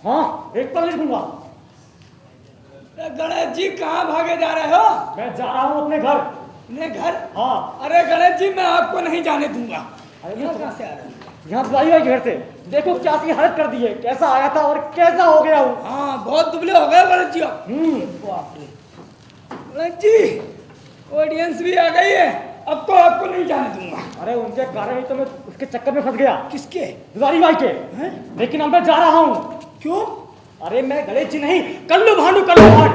हाँ, एक पल नहीं दूंगा। गणेश जी कहाँ भागे जा रहे हो? मैं जा रहा हूँ अपने घर। अपने घर? हाँ। अरे गणेश जी मैं आपको नहीं जाने दूंगा। अरे यहाँ कहाँ से आ रहे हैं? यहाँ दुलारी भाई के घर से। देखो क्या सी हालत कर दी है, कैसा आया था और कैसा हो गया हूँ। हाँ, बहुत दुबले हो गए गणेश जी आप। बाप रे। गणेश जी, ऑडियंस भी आ गई है, अब तो आपको नहीं जाने दूंगा। अरे उनके कारण ही तो मैं उसके चक्कर में फंस गया। किसके? दुलारी भाई के। हैं? लेकिन अब मैं जा रहा हूँ। क्यों? अरे मैं गणेश जी नहीं, कल्लू भांडू, कल्लू भांड।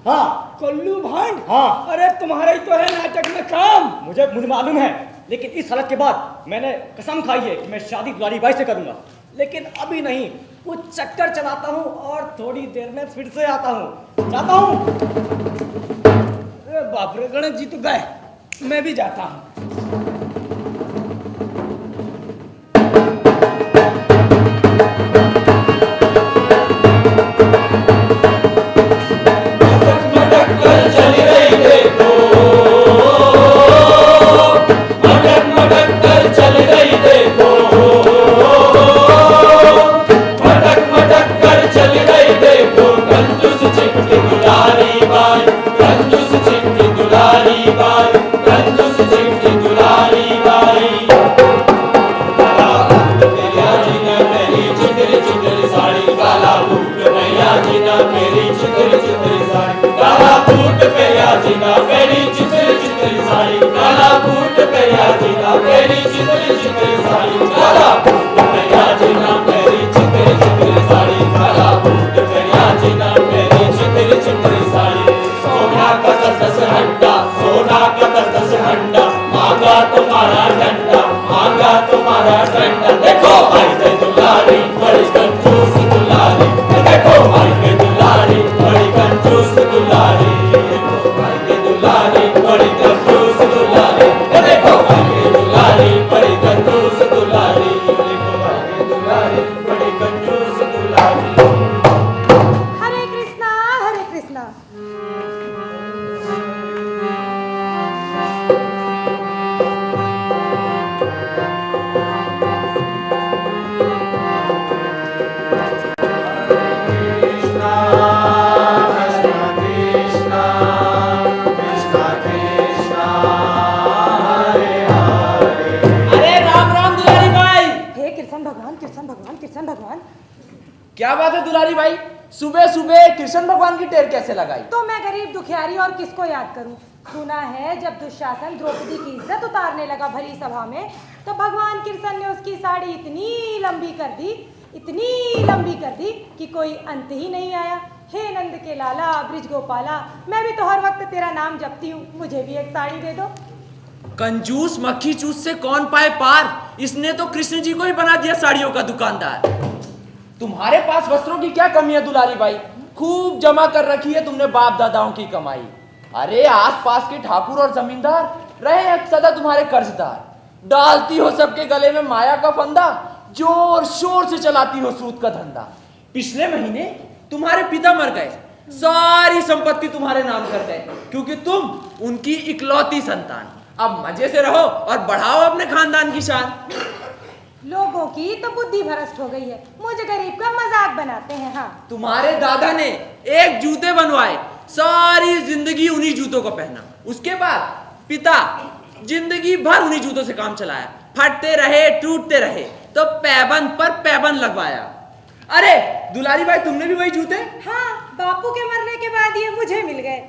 हाँ। कल्लू भांड? हाँ। अरे तुम्हारा ही तो है नाटक में काम। मुझे मालूम है, लेकिन इस हालत के बाद मैंने कसम खाई है कि मैं शादी दुलारी भाई से करूंगा। लेकिन अभी नहीं, कुछ चक्कर चलाता हूँ और थोड़ी देर में फिर से आता हूँ। जाता हूँ। अरे बाप रे, गणेश जी तो गए, मैं भी जाता हूँ। क्या बात है दुलारी भाई, सुबह सुबह कृष्ण भगवान की टेर कैसे लगाई? तो मैं गरीब दुखियारी और किसको याद करूं? सुना है जब दुशासन द्रौपदी की इज्जत उतारने लगा भरी सभा में, तो भगवान कृष्ण ने उसकी साड़ी इतनी लंबी कर दी कि कोई अंत ही नहीं आया। हे नंद के लाला, ब्रिज गोपाला, मैं भी तो हर वक्त तेरा नाम जपती हूँ, मुझे भी एक साड़ी दे दो। कंजूस मक्खी चूस से कौन पाए पार, इसने तो कृष्ण जी को ही बना दिया साड़ियों का दुकानदार। तुम्हारे पास वस्त्रों की क्या कमी है दुलारी भाई, खूब जमा कर रखी है तुमने बाप दादाओं की कमाई। अरे आस पास के ठाकुर और जमींदार रहे हैं सदा तुम्हारे कर्जदार, डालती हो सबके गले में माया का फंदा, जोर शोर से चलाती हो सूद का धंधा। पिछले महीने तुम्हारे पिता मर गए, सारी संपत्ति तुम्हारे नाम कर गए, क्योंकि तुम उनकी इकलौती संतान। अब मजे से रहो और बढ़ाओ अपने खानदान की शान। लोगों की तो बुद्धि भ्रष्ट हो गई है, मुझे गरीब का मजाक बनाते हैं। हाँ, तुम्हारे दादा ने एक जूते बनवाए, सारी जिंदगी उन्हीं जूतों को पहना। उसके बाद पिता जिंदगी भर उन्हीं जूतों से काम चलाया, फटते रहे टूटते रहे, तो पैबंद पर पैबंद लगवाया। अरे दुलारी भाई, तुमने भी वही जूते? हाँ, बापू के मरने के बाद ये मुझे मिल गए।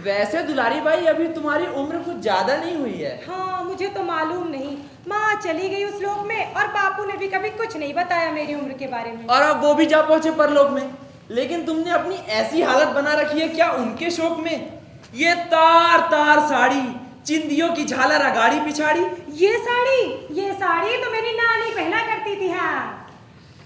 वैसे दुलारी भाई, अभी तुम्हारी उम्र कुछ ज्यादा नहीं हुई है। हाँ, मुझे तो मालूम नहीं, माँ चली गई उस लोक में और बापू ने भी कभी कुछ नहीं बताया मेरी उम्र के बारे में। और अब वो भी जा पहुंचे परलोक में, लेकिन तुमने अपनी ऐसी हालत बना रखी है क्या उनके शौक में? ये तार तार साड़ी, चिंदियों की झालर अगाड़ी पिछाड़ी। ये साड़ी तो मेरी नानी पहना करती थी। हाँ,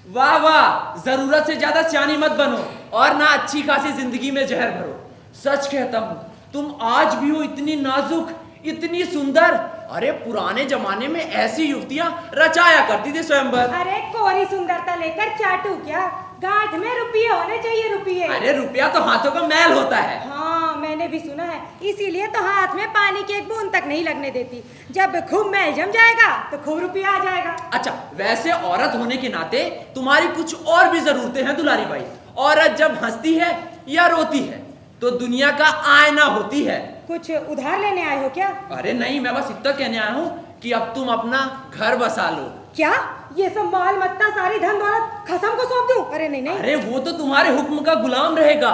वाह वाह, जरूरत से ज्यादा सियानी मत बनो और ना अच्छी खासी जिंदगी में जहर भरो। सच कहता हूँ, तुम आज भी हो इतनी नाजुक, इतनी सुंदर। अरे पुराने जमाने में ऐसी युवतियां रचाया करती थी स्वयंवर। अरे कोरी सुंदरता लेकर चाटू क्या, गांठ में रुपये होने चाहिए, रुपये। अरे रुपया तो हाथों का मैल होता है। हाँ मैंने भी सुना है, इसीलिए तो हाथ में पानी की एक बूंद तक नहीं लगने देती। जब खूब मैल जम जाएगा तो खूब रुपया आ जाएगा। अच्छा, वैसे औरत होने के नाते तुम्हारी कुछ और भी जरूरतें हैं दुलारी बाई। औरत जब हंसती है या रोती है तो दुनिया का आईना होती है। कुछ उधार लेने आए हो क्या? अरे नहीं, मैं बस इतना कहने आया हूँ कि अब तुम अपना घर बसा लो। क्या ये सब माल मत्ता सारी धन दौलत खसम को सौंप दूं? अरे नहीं नहीं। अरे वो तो तुम्हारे हुक्म का गुलाम रहेगा।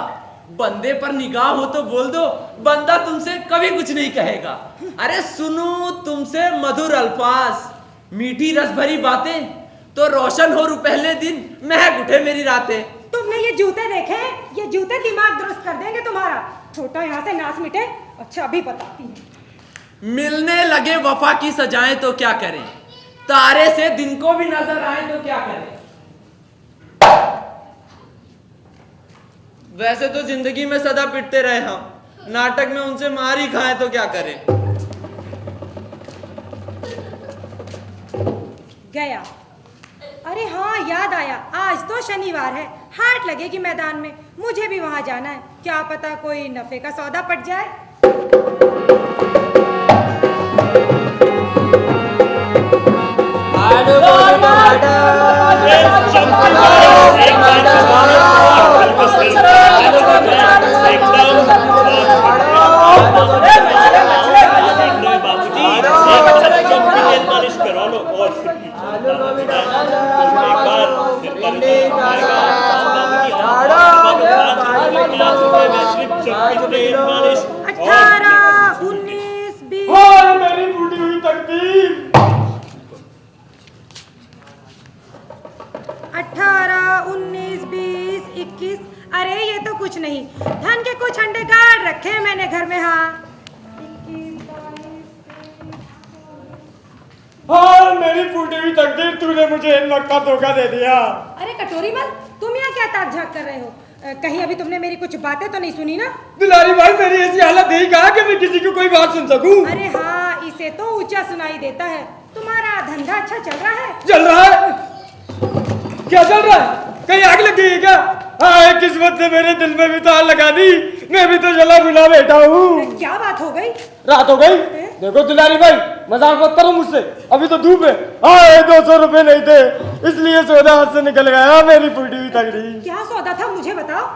बंदे पर निगाह हो तो बोल दो, बंदा तुमसे कभी कुछ नहीं कहेगा। अरे सुनो तुमसे मधुर अल्फाज, मीठी रस भरी बातें, तो रोशन हो पहले दिन, महक उठे मेरी रातें। तुमने ये जूते देखे? ये जूते दिमाग दुरुस्त कर देंगे तुम्हारा। छोटा यहाँ से नास मिटे। अच्छा अभी बताती हूँ। मिलने लगे वफा की सजाएं तो क्या करें, तारे से दिन को भी नजर आए तो क्या करें। वैसे तो जिंदगी में सदा पिटते रहे हम, नाटक में उनसे मार ही खाएं तो क्या करें। गया। अरे हाँ याद आया, आज तो शनिवार है, हाट लगेगी मैदान में, मुझे भी वहां जाना है। क्या पता कोई नफे का सौदा पट जाए। मेरी टूटी हुई तकदीर। 18, 19, 20, 21। अरे ये तो कुछ नहीं, धन के कुछ अंडे गाड़ रखे हैं मैंने घर में। हाँ 21, 22। हाँ मेरी फूटी हुई तकदीर, तूने मुझे इन वक्त का धोखा दे दिया। अरे कटोरी मल, तुम यहाँ क्या ताक झाक कर रहे हो? कहीं अभी तुमने मेरी कुछ बातें तो नहीं सुनी ना? दुलारी भाई मेरी ऐसी हालत यही कहा कि मैं किसी की कोई बात सुन सकूं। अरे हाँ, इसे तो ऊंचा सुनाई देता है। तुम्हारा धंधा अच्छा चल रहा है? चल रहा है? क्या चल रहा है? कहीं आग लग गई है क्या? हाँ किस्मत ने मेरे दिल में भी तो आग लगा दी, मैं भी तो जला भुना बैठा हूँ। क्या बात हो गई? रात हो गई? देखो दुलारी भाई मजाक मत करो मुझसे, अभी तो धूप है। हाँ 200 रुपए नहीं थे, इसलिए सौदा हाथ से निकल गया मेरी फूटी हुई तकदीर। क्या सौदा था मुझे बताओ।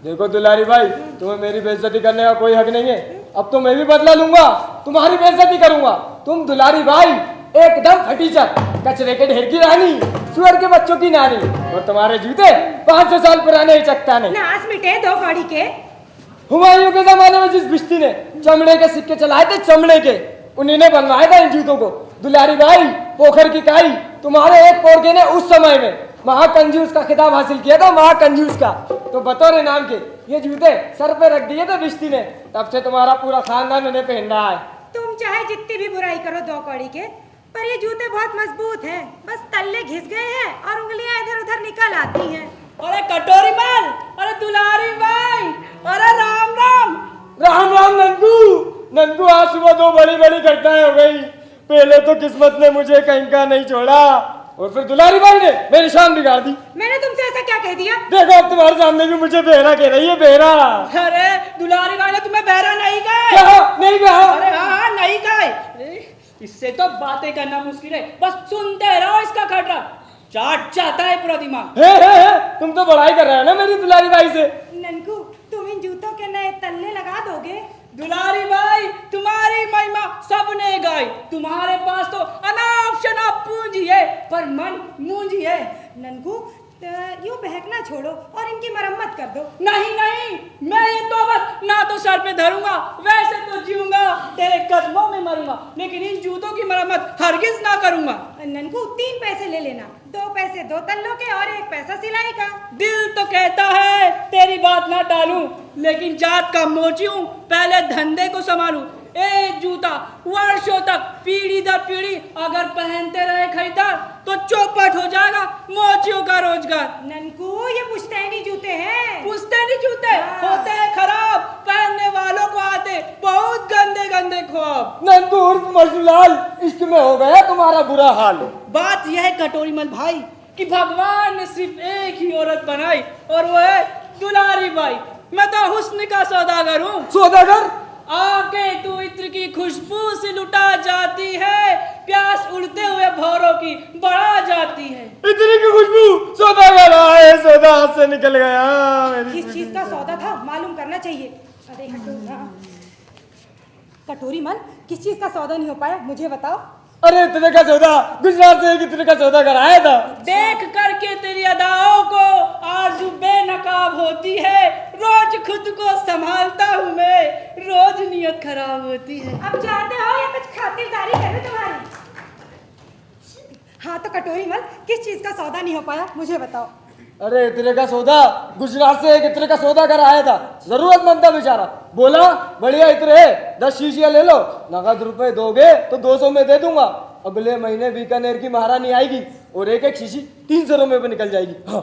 देखो दुलारी भाई, तुम्हें मेरी बेइज्जती करने का कोई हक नहीं है। अब तो मैं भी बदला लूंगा, तुम्हारी बेइज्जती करूंगा। तुम दुलारी भाई एकदम फटीचर, कचरे के ढेर की रानी, सुअर के बच्चों की नानी, और तुम्हारे जूते 500 साल पुराने चकता नहीं। नास मिटे दो कौड़ी के। हुमायूं के जमाने में जिस बिश्ती ने चमड़े के सिक्के चलाए थे, चमड़े के, उन्हीं ने बनवाया था इन जूतों को। दुलारी भाई पोखर की काई, तुम्हारे एक पोरके ने उस समय में महाकंजूस का खिताब हासिल किया था, महाकंजूस का। तो बतौर इनाम के ये जूते सर पे रख दिए थे बिश्ती ने, तब से तुम्हारा पूरा खानदान उन्हें पहन रहा है। तुम चाहे जितनी भी बुराई करो दो कौड़ी के, पर ये जूते बहुत मजबूत हैं। बस तल्ले घिस गए हैं और उंगलियां इधर उधर निकल आती हैं। अरे कटोरी मल, अरे दुलारी भाई, अरे राम राम। राम राम नंदू। नंदू आज सुबह 2 बड़ी बड़ी घटनाएं हो गई। पहले तो किस्मत ने मुझे कहीं का नहीं छोड़ा, और फिर दुलारी भाई ने मेरी शान बिगाड़ दी। मैंने तुमसे ऐसा क्या कह दिया? देखो अब तुम्हारे सामने भी मुझे बहरा कह रही है, बहरा। अरे दुलारी भाई ने तुम्हें बहरा नहीं कहा। क्या नहीं कहा? अरे हाँ नहीं कहा। इससे तो बातें करना मुश्किल है, बस सुनते रहो इसका खटरा, चाट जाता है पूरा दिमाग। है, तुम तो बड़ाई कर रहे हो ना मेरी दुलारी भाई से। ननकू तुम इन जूतों के नए तल्ले लगा दोगे? दुलारी भाई तुम्हारी महिमा सबने गाई, तुम्हारे पास तो अनाप शनाप पूंजी है, पर मन मूंजी है। ननकू यूं बहकना छोड़ो और इनकी मरम्मत कर दो। नहीं नहीं, मैं ये तौबत ना तो सर पे धरूंगा, वैसे तो जीऊंगा, तेरे कदमों में मरूंगा, लेकिन इन जूतों की मरम्मत हरगिज ना करूंगा। ननकू 3 पैसे ले लेना, 2 पैसे 2 तल्लों के और 1 पैसा सिलाई का। दिल तो कहता है तेरी बात ना टालूं, लेकिन जात का मोची हूं, पहले धंधे को संभालूं। एक जूता वर्षों तक पीढ़ी दर पीढ़ी अगर पहनते रहे खरीदार तो चौपट हो जाएगा मोचियों का रोजगार। ननकू ये पुश्तैनी जूते हैं। पुश्तैनी जूते होते हैं खराब, पहनने वालों को आते बहुत गंदे गंदे ख्वाब। नंदू उर्फ मजनूलाल, इश्क में हो गया तुम्हारा बुरा हाल। बात यह है कटोरी मल भाई कि भगवान ने सिर्फ एक ही औरत बनाई और वो है दुलारी बाई। मैं तो हुस्न का सौदागर हूँ। सौदागर? आके तू इत्र की खुशबू से लुटा जाती है, प्यास उड़ते हुए भौरों की बढ़ा जाती है। इतनी की खुशबू? सौदागर आए, सौदा हाथ से निकल गया मेरी। किस चीज का सौदा था मालूम करना चाहिए। अरे कटोरी मन, किस चीज का सौदा नहीं हो पाया मुझे बताओ। अरे इतने का सौदा गुजरात से इतने का सौदा कराया था। देख करके तेरी अदाओं को आरज़ू बेनकाब होती है, रोज खुद को संभालता हूँ मैं, रोज नियत खराब होती है। अब जाते हो या कुछ खातिरदारी करूं तुम्हारी? हाँ तो कटोरी मन, किस चीज का सौदा नहीं हो पाया मुझे बताओ। अरे इतने का सौदा गुजरात से एक इतने का सौदा कराया था, जरूरतमंद था बेचारा। बोला बढ़िया इतने 10 शीशियां ले लो, नगद रुपए दोगे तो 200 में दे दूंगा। अगले महीने बीकानेर की महारानी आएगी और एक एक शीशी 300 रुपए में निकल जाएगी। हाँ।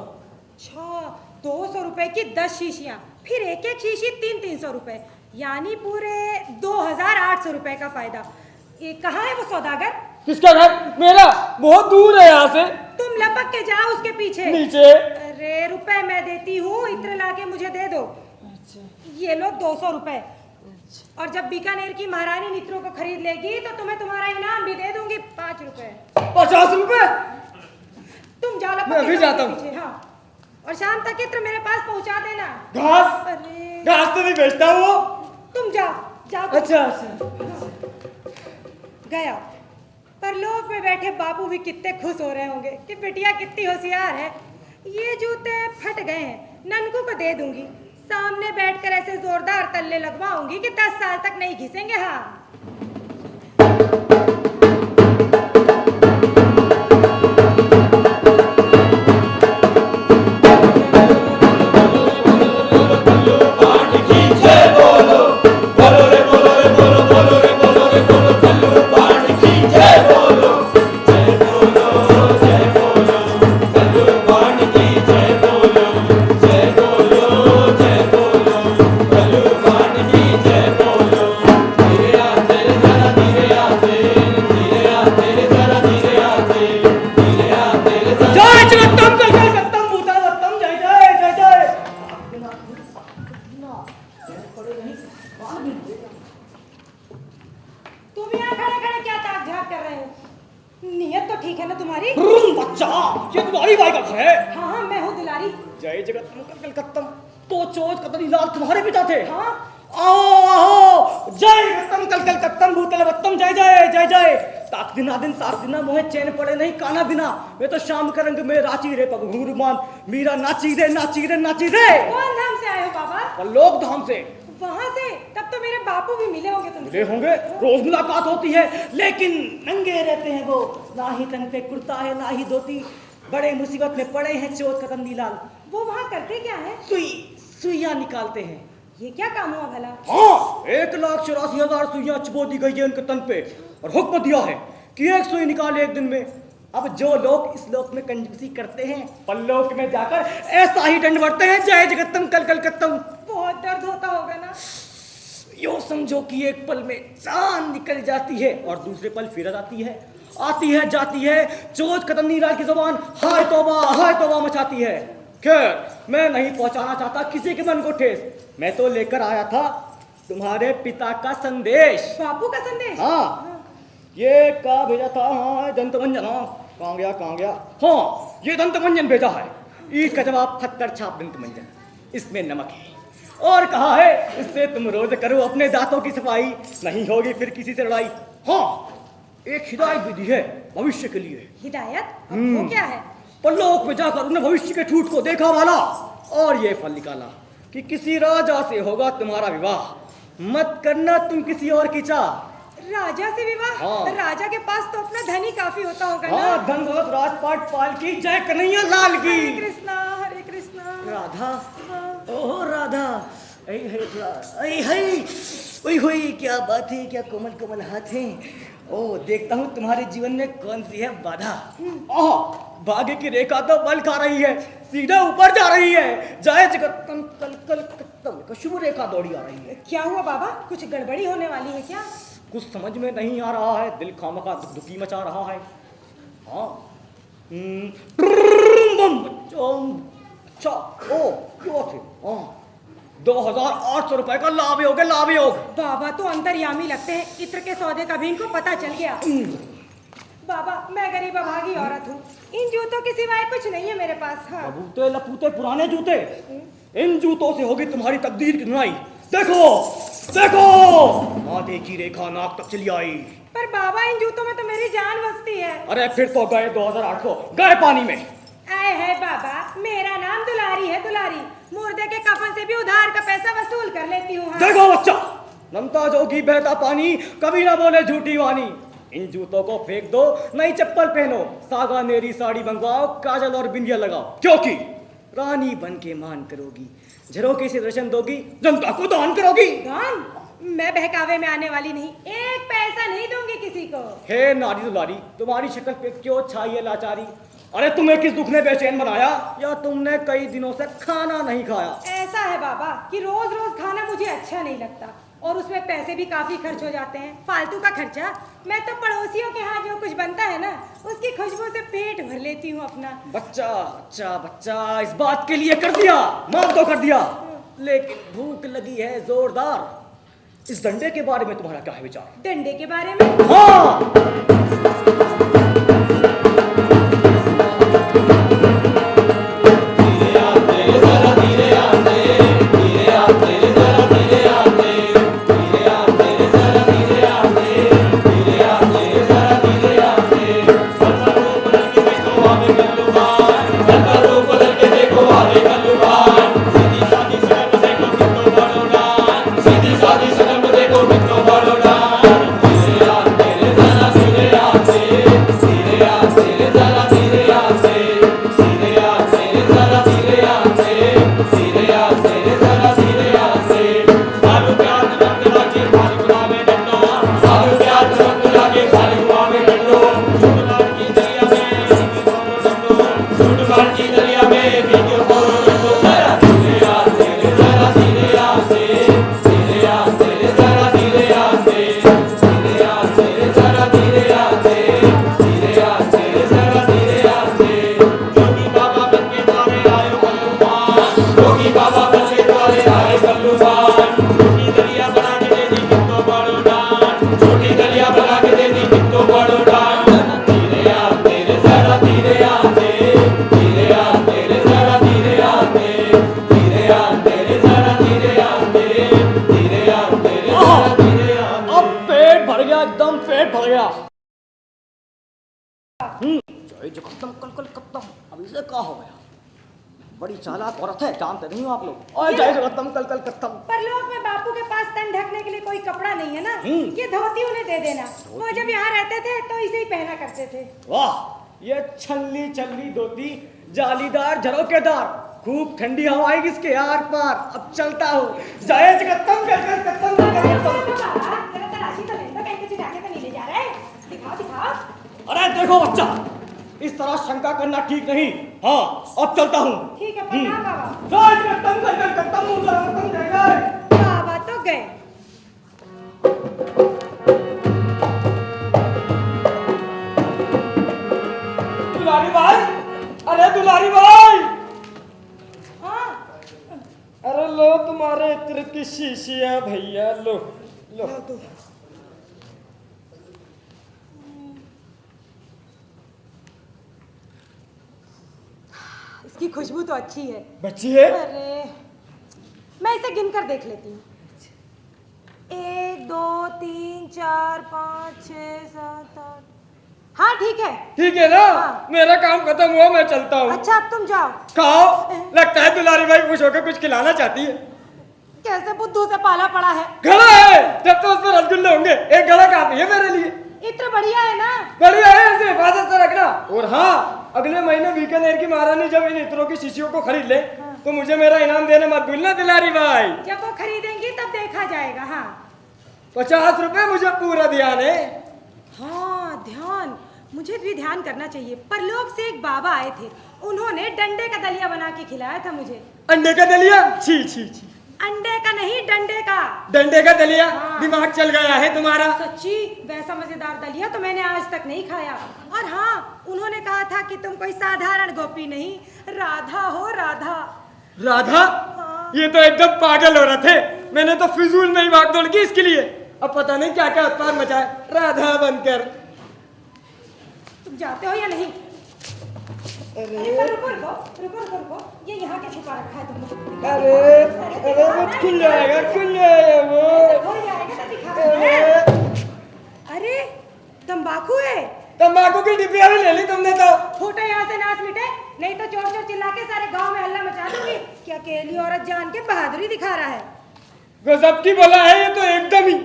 अच्छा 200 रुपए की 10 शीशियां, फिर एक एक शीशी 300 रुपए, यानी पूरे 2800 रुपए का फायदा। ये कहाँ है वो सौदागर? किसका घर? मेरा? बहुत दूर है यहाँ से। तुम लपक के जाओ उसके पीछे। नीचे। अरे रुपए मैं देती हूँ, इत्र लाके मुझे दे दो। ये लो 200 रुपए। और जब बीकानेर की महारानी नित्रों को खरीद लेगी तो तुम्हें तुम्हारा इनाम भी दे दूंगी 5 रुपए। 50 रुपए? तुम जाओ लपक मैं के भी जाओ जाता उसके पीछे। हाँ और शाम तक इत्र मेरे पास पहुंचा देना। घास? अरे घास तो नहीं बेचता वो। तुम जाओ जाओ तुम। अच्छा। गया। परलोक में बैठे बाबू भी कितने खुश हो रहे होंगे कि बिटिया कितनी होशियार है। ये जूते फट गए हैं, ननकू को दे दूंगी, सामने बैठकर ऐसे जोरदार तल्ले लगवाऊंगी कि 10 साल तक नहीं घिसेंगे। हाँ तुम्हारे पिता थे? हाँ। आओ आओ जय रत्तम कल कल कत्तम भूतल वत्तम जय जय जय जय। ताक दिना मोहे चैन पड़े नहीं काना बिना, मैं तो शाम का रंग में रांची रे पग घुंघरूमान मीरा नाची रे नाची रे नाची रे। कौन धाम से आए हो बाबा? परलोक धाम से। वहाँ से? तब तो मेरे बापू भी मिले होंगे तुमसे। मिले होंगे, रोज मुलाकात होती है, लेकिन नंगे रहते हैं वो, ना ही तन पे कुर्ता है ना ही धोती, बड़े मुसीबत में पड़े हैं चोट का तंदीलाल। वो वहाँ करते क्या है? सुइयां निकालते हैं। ये क्या काम हुआ भला? हाँ 1,84,000 सुइयां चुबो दी गई है उनके तन पे और हुक्म दिया है कि एक सुई निकाले एक दिन में। अब जो लोग इस लोक में कंजूसी करते हैं परलोक में जाकर ऐसा ही दंड बढ़ते हैं। जय जगत्तम कल कल कत्तम। बहुत दर्द होता होगा ना? यो समझो कि एक पल में जान निकल जाती है और दूसरे पल फिर जाती है, आती है जाती है। चोट कतनी लाल की जुबान हाय तौबा मचाती है। खैर मैं नहीं पहुंचाना चाहता किसी के मन को ठेस, मैं तो लेकर आया था तुम्हारे पिता का संदेश। बापू का संदेश? हाँ ये का भेजा था। हाँ दंतमंजन। हाँ कहाँ गया? हाँ ये दंतमंजन भेजा है। ईट का जवाब खत्तर छाप दंतमंजन, इसमें नमक है और कहा है इससे तुम रोज करो अपने दांतों की सफाई, नहीं होगी फिर किसी से लड़ाई। हाँ एक हिदायत भी दी है भविष्य के लिए। हिदायत? वो क्या है? परलोक में जाकर उन्हें भविष्य के ठूठ को देखा वाला और ये फल निकाला कि किसी राजा से होगा तुम्हारा विवाह, मत करना तुम किसी और की चाह। राजा से विवाह? हाँ। राजा के पास तो अपना धन ही काफी होता होगा ना? हाँ धन दौलत राजपाट पाल की जय कन्हैया लाल की। हरे कृष्णा हरे कृष्णा। राधा हाँ। ओह राधा हुई क्या बात है, क्या कोमल कोमल हाथ हैं। ओ देखता हूँ तुम्हारे जीवन में कौन सी है बाधा। ओह भाग्य की रेखा तो बल खा रही है, सीधा ऊपर जा रही है। जय जगत्तम कल कल कत्तम शुभ रेखा दौड़ी आ रही है। क्या हुआ बाबा, कुछ गड़बड़ी होने वाली है क्या? कुछ समझ में नहीं आ रहा है, दिल खामखा दुखी मचा रहा है। हाँ अच्छा, ओ क्यों थे? हाँ, 2,800 रुपए का लाभ योग है, लाभ योग। बाबा तो अंतर्यामी लगते हैं, इत्र के सौदे का भी इनको पता चल गया। बाबा मैं गरीब अभागी औरत हूँ, इन जूतों के सिवाय कुछ नहीं है मेरे पास। हाँ। बबूते लपूते पुराने जूते, इन जूतों से होगी तुम्हारी तकदीर की धुनाई। देखो देखो, माथे की रेखा नाक तक चली आई। पर बाबा इन जूतों में तो मेरी जान बसती है। अरे फिर तो गए 2,800, गए पानी में। आए है बाबा, मेरा नाम दुलारी है, दुलारी। मुर्दे के कफन से भी उधार का पैसा वसूल कर लेती हूँ। हाँ। देखो बच्चा, नमता जोगी बहता पानी, कभी ना बोले झूठी वाणी। इन जूतों को फेंक दो, नई चप्पल पहनो, सागा नेरी साड़ी मंगवाओ, काजल और बिंदिया लगाओ, क्योंकि रानी बन के मान करोगी, झरोके से दर्शन दोगी, जनता को दान करोगी। दान? मैं बहकावे में आने वाली नहीं, एक पैसा नहीं दूंगी किसी को। हे नारी दुलारी, तुम्हारी शक्ल पे क्यों छाई है लाचारी? अरे तुम्हें किस दुख ने बेचैन बनाया, या तुमने कई दिनों से खाना नहीं खाया? ऐसा है बाबा कि रोज रोज खाना मुझे अच्छा नहीं लगता, और उसमें पैसे भी काफी खर्च हो जाते हैं, फालतू का खर्चा। मैं तो पड़ोसियों के यहाँ जो कुछ बनता है ना, उसकी खुशबू से पेट भर लेती हूँ अपना। बच्चा बच्चा बच्चा, इस बात के लिए कर दिया, माफ तो कर दिया, लेकिन भूख लगी है जोरदार। इस डंडे के बारे में तुम्हारा क्या है विचार? डंडे के बारे में? हाँ, बड़ी चालाक औरत है, जानते नहीं हो आप लोग। और जय जगतम कल कल कत्तम। पर लोग में बापू के पास तन ढकने के लिए कोई कपड़ा नहीं है ना, ये धोती उन्हें दे देना। वो जब यहाँ रहते थे तो इसे ही पहना करते थे। वाह, ये छल्ली छल्ली धोती, जालीदार झरोकेदार, खूब ठंडी हवा आएगी इसके आर पार। अब चलता हूँ, जय जगतम कल कल कत्तम कल कल कत्तम। दिखाओ दिखाओ। अरे देखो बच्चा, इस तरह शंका करना ठीक नहीं। हाँ, अब चलता हूँ। ठीक है, प्रणाम बाबा। जय जगतम कल कल कत्तम जय जय। बाबा तो गए। दुलारी भाई, अरे दुलारी भाई। हाँ। अरे लो तुम्हारे इत्र की शीशी है भैया, लो लो। इसकी खुशबू तो अच्छी है। बच्ची है? अरे मैं इसे गिनकर देख लेती हूँ। 1 2 3 4 5 6 7 8। हाँ ठीक है। ठीक है ना? हाँ। मेरा काम खत्म हुआ, मैं चलता हूँ। अच्छा अब तुम जाओ। खाओ, लगता है दुलारी भाई खुश होकर कुछ खिलाना चाहती है। कैसे बुद्धू से पाला पड़ा है। घड़ा है, जब तो उस पर रसगुल्ले होंगे, एक घड़ा काफी है मेरे लिए। इतना बढ़िया है ना? बढ़िया है, इसे हिफाजत से रखना। और हाँ, अगले महीने बीकानेर की महारानी जब इन इत्रों की शीशियों को खरीद ले, तो मुझे मेरा इनाम देना मत भूलना दुलारी भाई। जब वो खरीदेंगी तब देखा जाएगा। हाँ 50 रुपए, मुझे पूरा ध्यान है। हाँ ध्यान, मुझे भी ध्यान करना चाहिए। पर लोग से एक बाबा आए थे, उन्होंने डंडे का दलिया बना के खिलाया था मुझे। अंडे का दलिया? छी छी छी। अंडे का नहीं, डंडे का। डंडे का दलिया? हाँ। दिमाग चल गया है तुम्हारा? सच्ची वैसा मजेदार दलिया तो मैंने आज तक नहीं खाया। और हाँ, उन्होंने कहा था कि तुम कोई साधारण गोपी नहीं, राधा हो, राधा। राधा? हाँ। ये तो एकदम पागल हो रहे थे। मैंने तो फिजूल में ही भागदौड़ की इसके लिए। अब पता नहीं क्या क्या उत्पाद मचाए राधा बनकर। तुम जाते हो या नहीं? अरे रुको रुको रुको रुको रुको, ये यहाँ के छुपा रखा है तुमने? अरे वो खुल जाएगा वो। हो जाएगा तो दिखा। अरे तंबाकू है। तंबाकू की डिब्बियां भी ले ली तुमने तो। फोटो यहाँ से नाच मिटे, नहीं तो चोर चोर चिल्ला के सारे गांव में हल्ला मचा दूंगी कि अकेली औरत जान के बहादुरी दिखा रहा है। गजब की बोला है ये तो एकदम ही।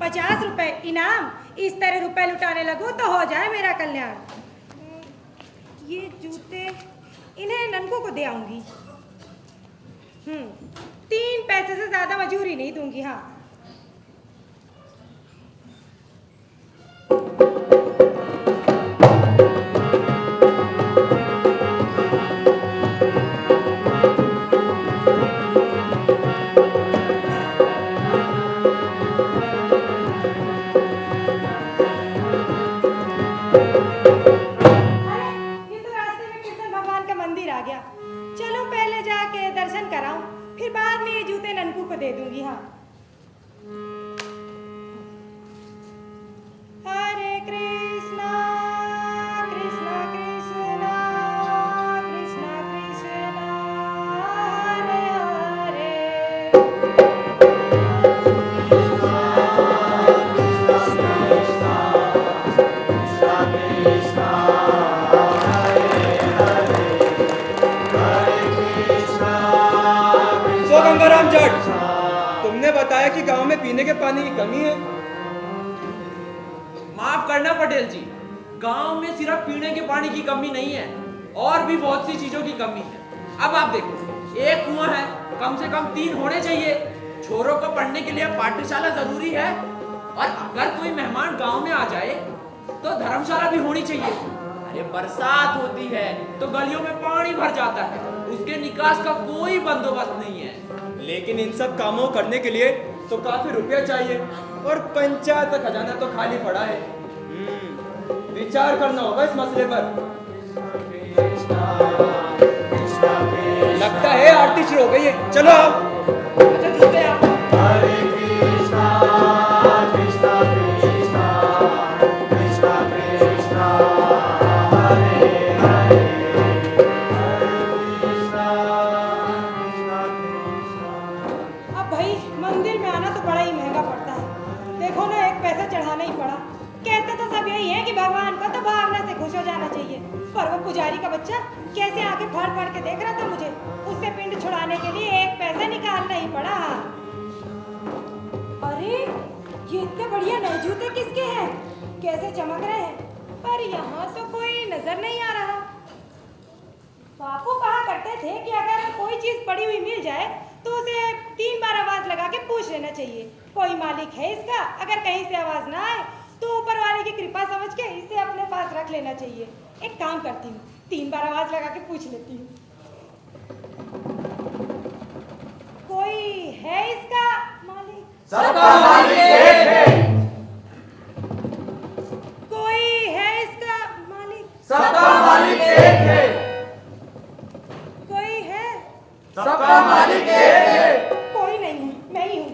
50 रुपए इनाम। इस तरह रुपए लुटाने लगो तो हो जाए मेरा कल्याण। ये जूते इन्हें ननकू को दे आऊंगी। 3 पैसे से ज्यादा मजूरी नहीं दूंगी। हाँ, चलो पहले जाके दर्शन कराऊं, फिर बाद में ये जूते ननकू को दे दूंगी। हाँ, हरे कृष्णा कृष्णा कृष्णा कृष्णा कृष्णा हरे हरे। गंगाराम जट, तुमने बताया कि गांव में पीने के पानी की कमी है। माफ करना पटेल जी, गांव में सिर्फ पीने के पानी की कमी नहीं है, और भी बहुत सी चीजों की कमी है। अब आप देखो, एक कुआं है, कम से कम 3 होने चाहिए। छोरों को पढ़ने के लिए पाठशाला जरूरी है, और अगर कोई मेहमान गांव में आ जाए तो धर्मशाला भी होनी चाहिए। अरे बरसात होती है तो गलियों में पानी भर जाता है, उसके निकास का कोई बंदोबस्त नहीं है। लेकिन इन सब कामों करने के लिए तो काफी रुपया चाहिए, और पंचायत का खजाना तो खाली पड़ा है। विचार करना होगा इस मसले पर। लगता है आरती शुरू हो गई है, चलो आप। अच्छा जुड़ते आप। चढ़ाना ही पड़ा। कहते तो सब यही है कि भगवान को तो भावना से खुश हो जाना चाहिए, पर वो पुजारी का बच्चा कैसे आके फाड़ फाड़ के देख रहा था मुझे। उससे पिंड छुड़ाने के लिए 1 पैसा निकालना ही पड़ा। अरे ये इतने बढ़िया नए जूते किसके हैं? कैसे चमक रहे हैं, पर यहाँ तो कोई नजर नहीं आ रहा। बापू कहा करते थे कि अगर कोई चीज पड़ी हुई मिल जाए तो उसे 3 बार आवाज लगा के पूछ लेना चाहिए, कोई मालिक है इसका। अगर कहीं से आवाज ना आए तो ऊपर वाले की कृपा समझ के इसे अपने पास रख लेना चाहिए। एक काम करती हूँ, 3 बार आवाज लगा के पूछ लेती हूँ। कोई है इसका मालिक? सबका मालिक एक है। कोई है इसका मालिक? सबका मालिक एक है। कोई है? सबका मालिक एक है। कोई नहीं हूँ, मैं ही हूँ।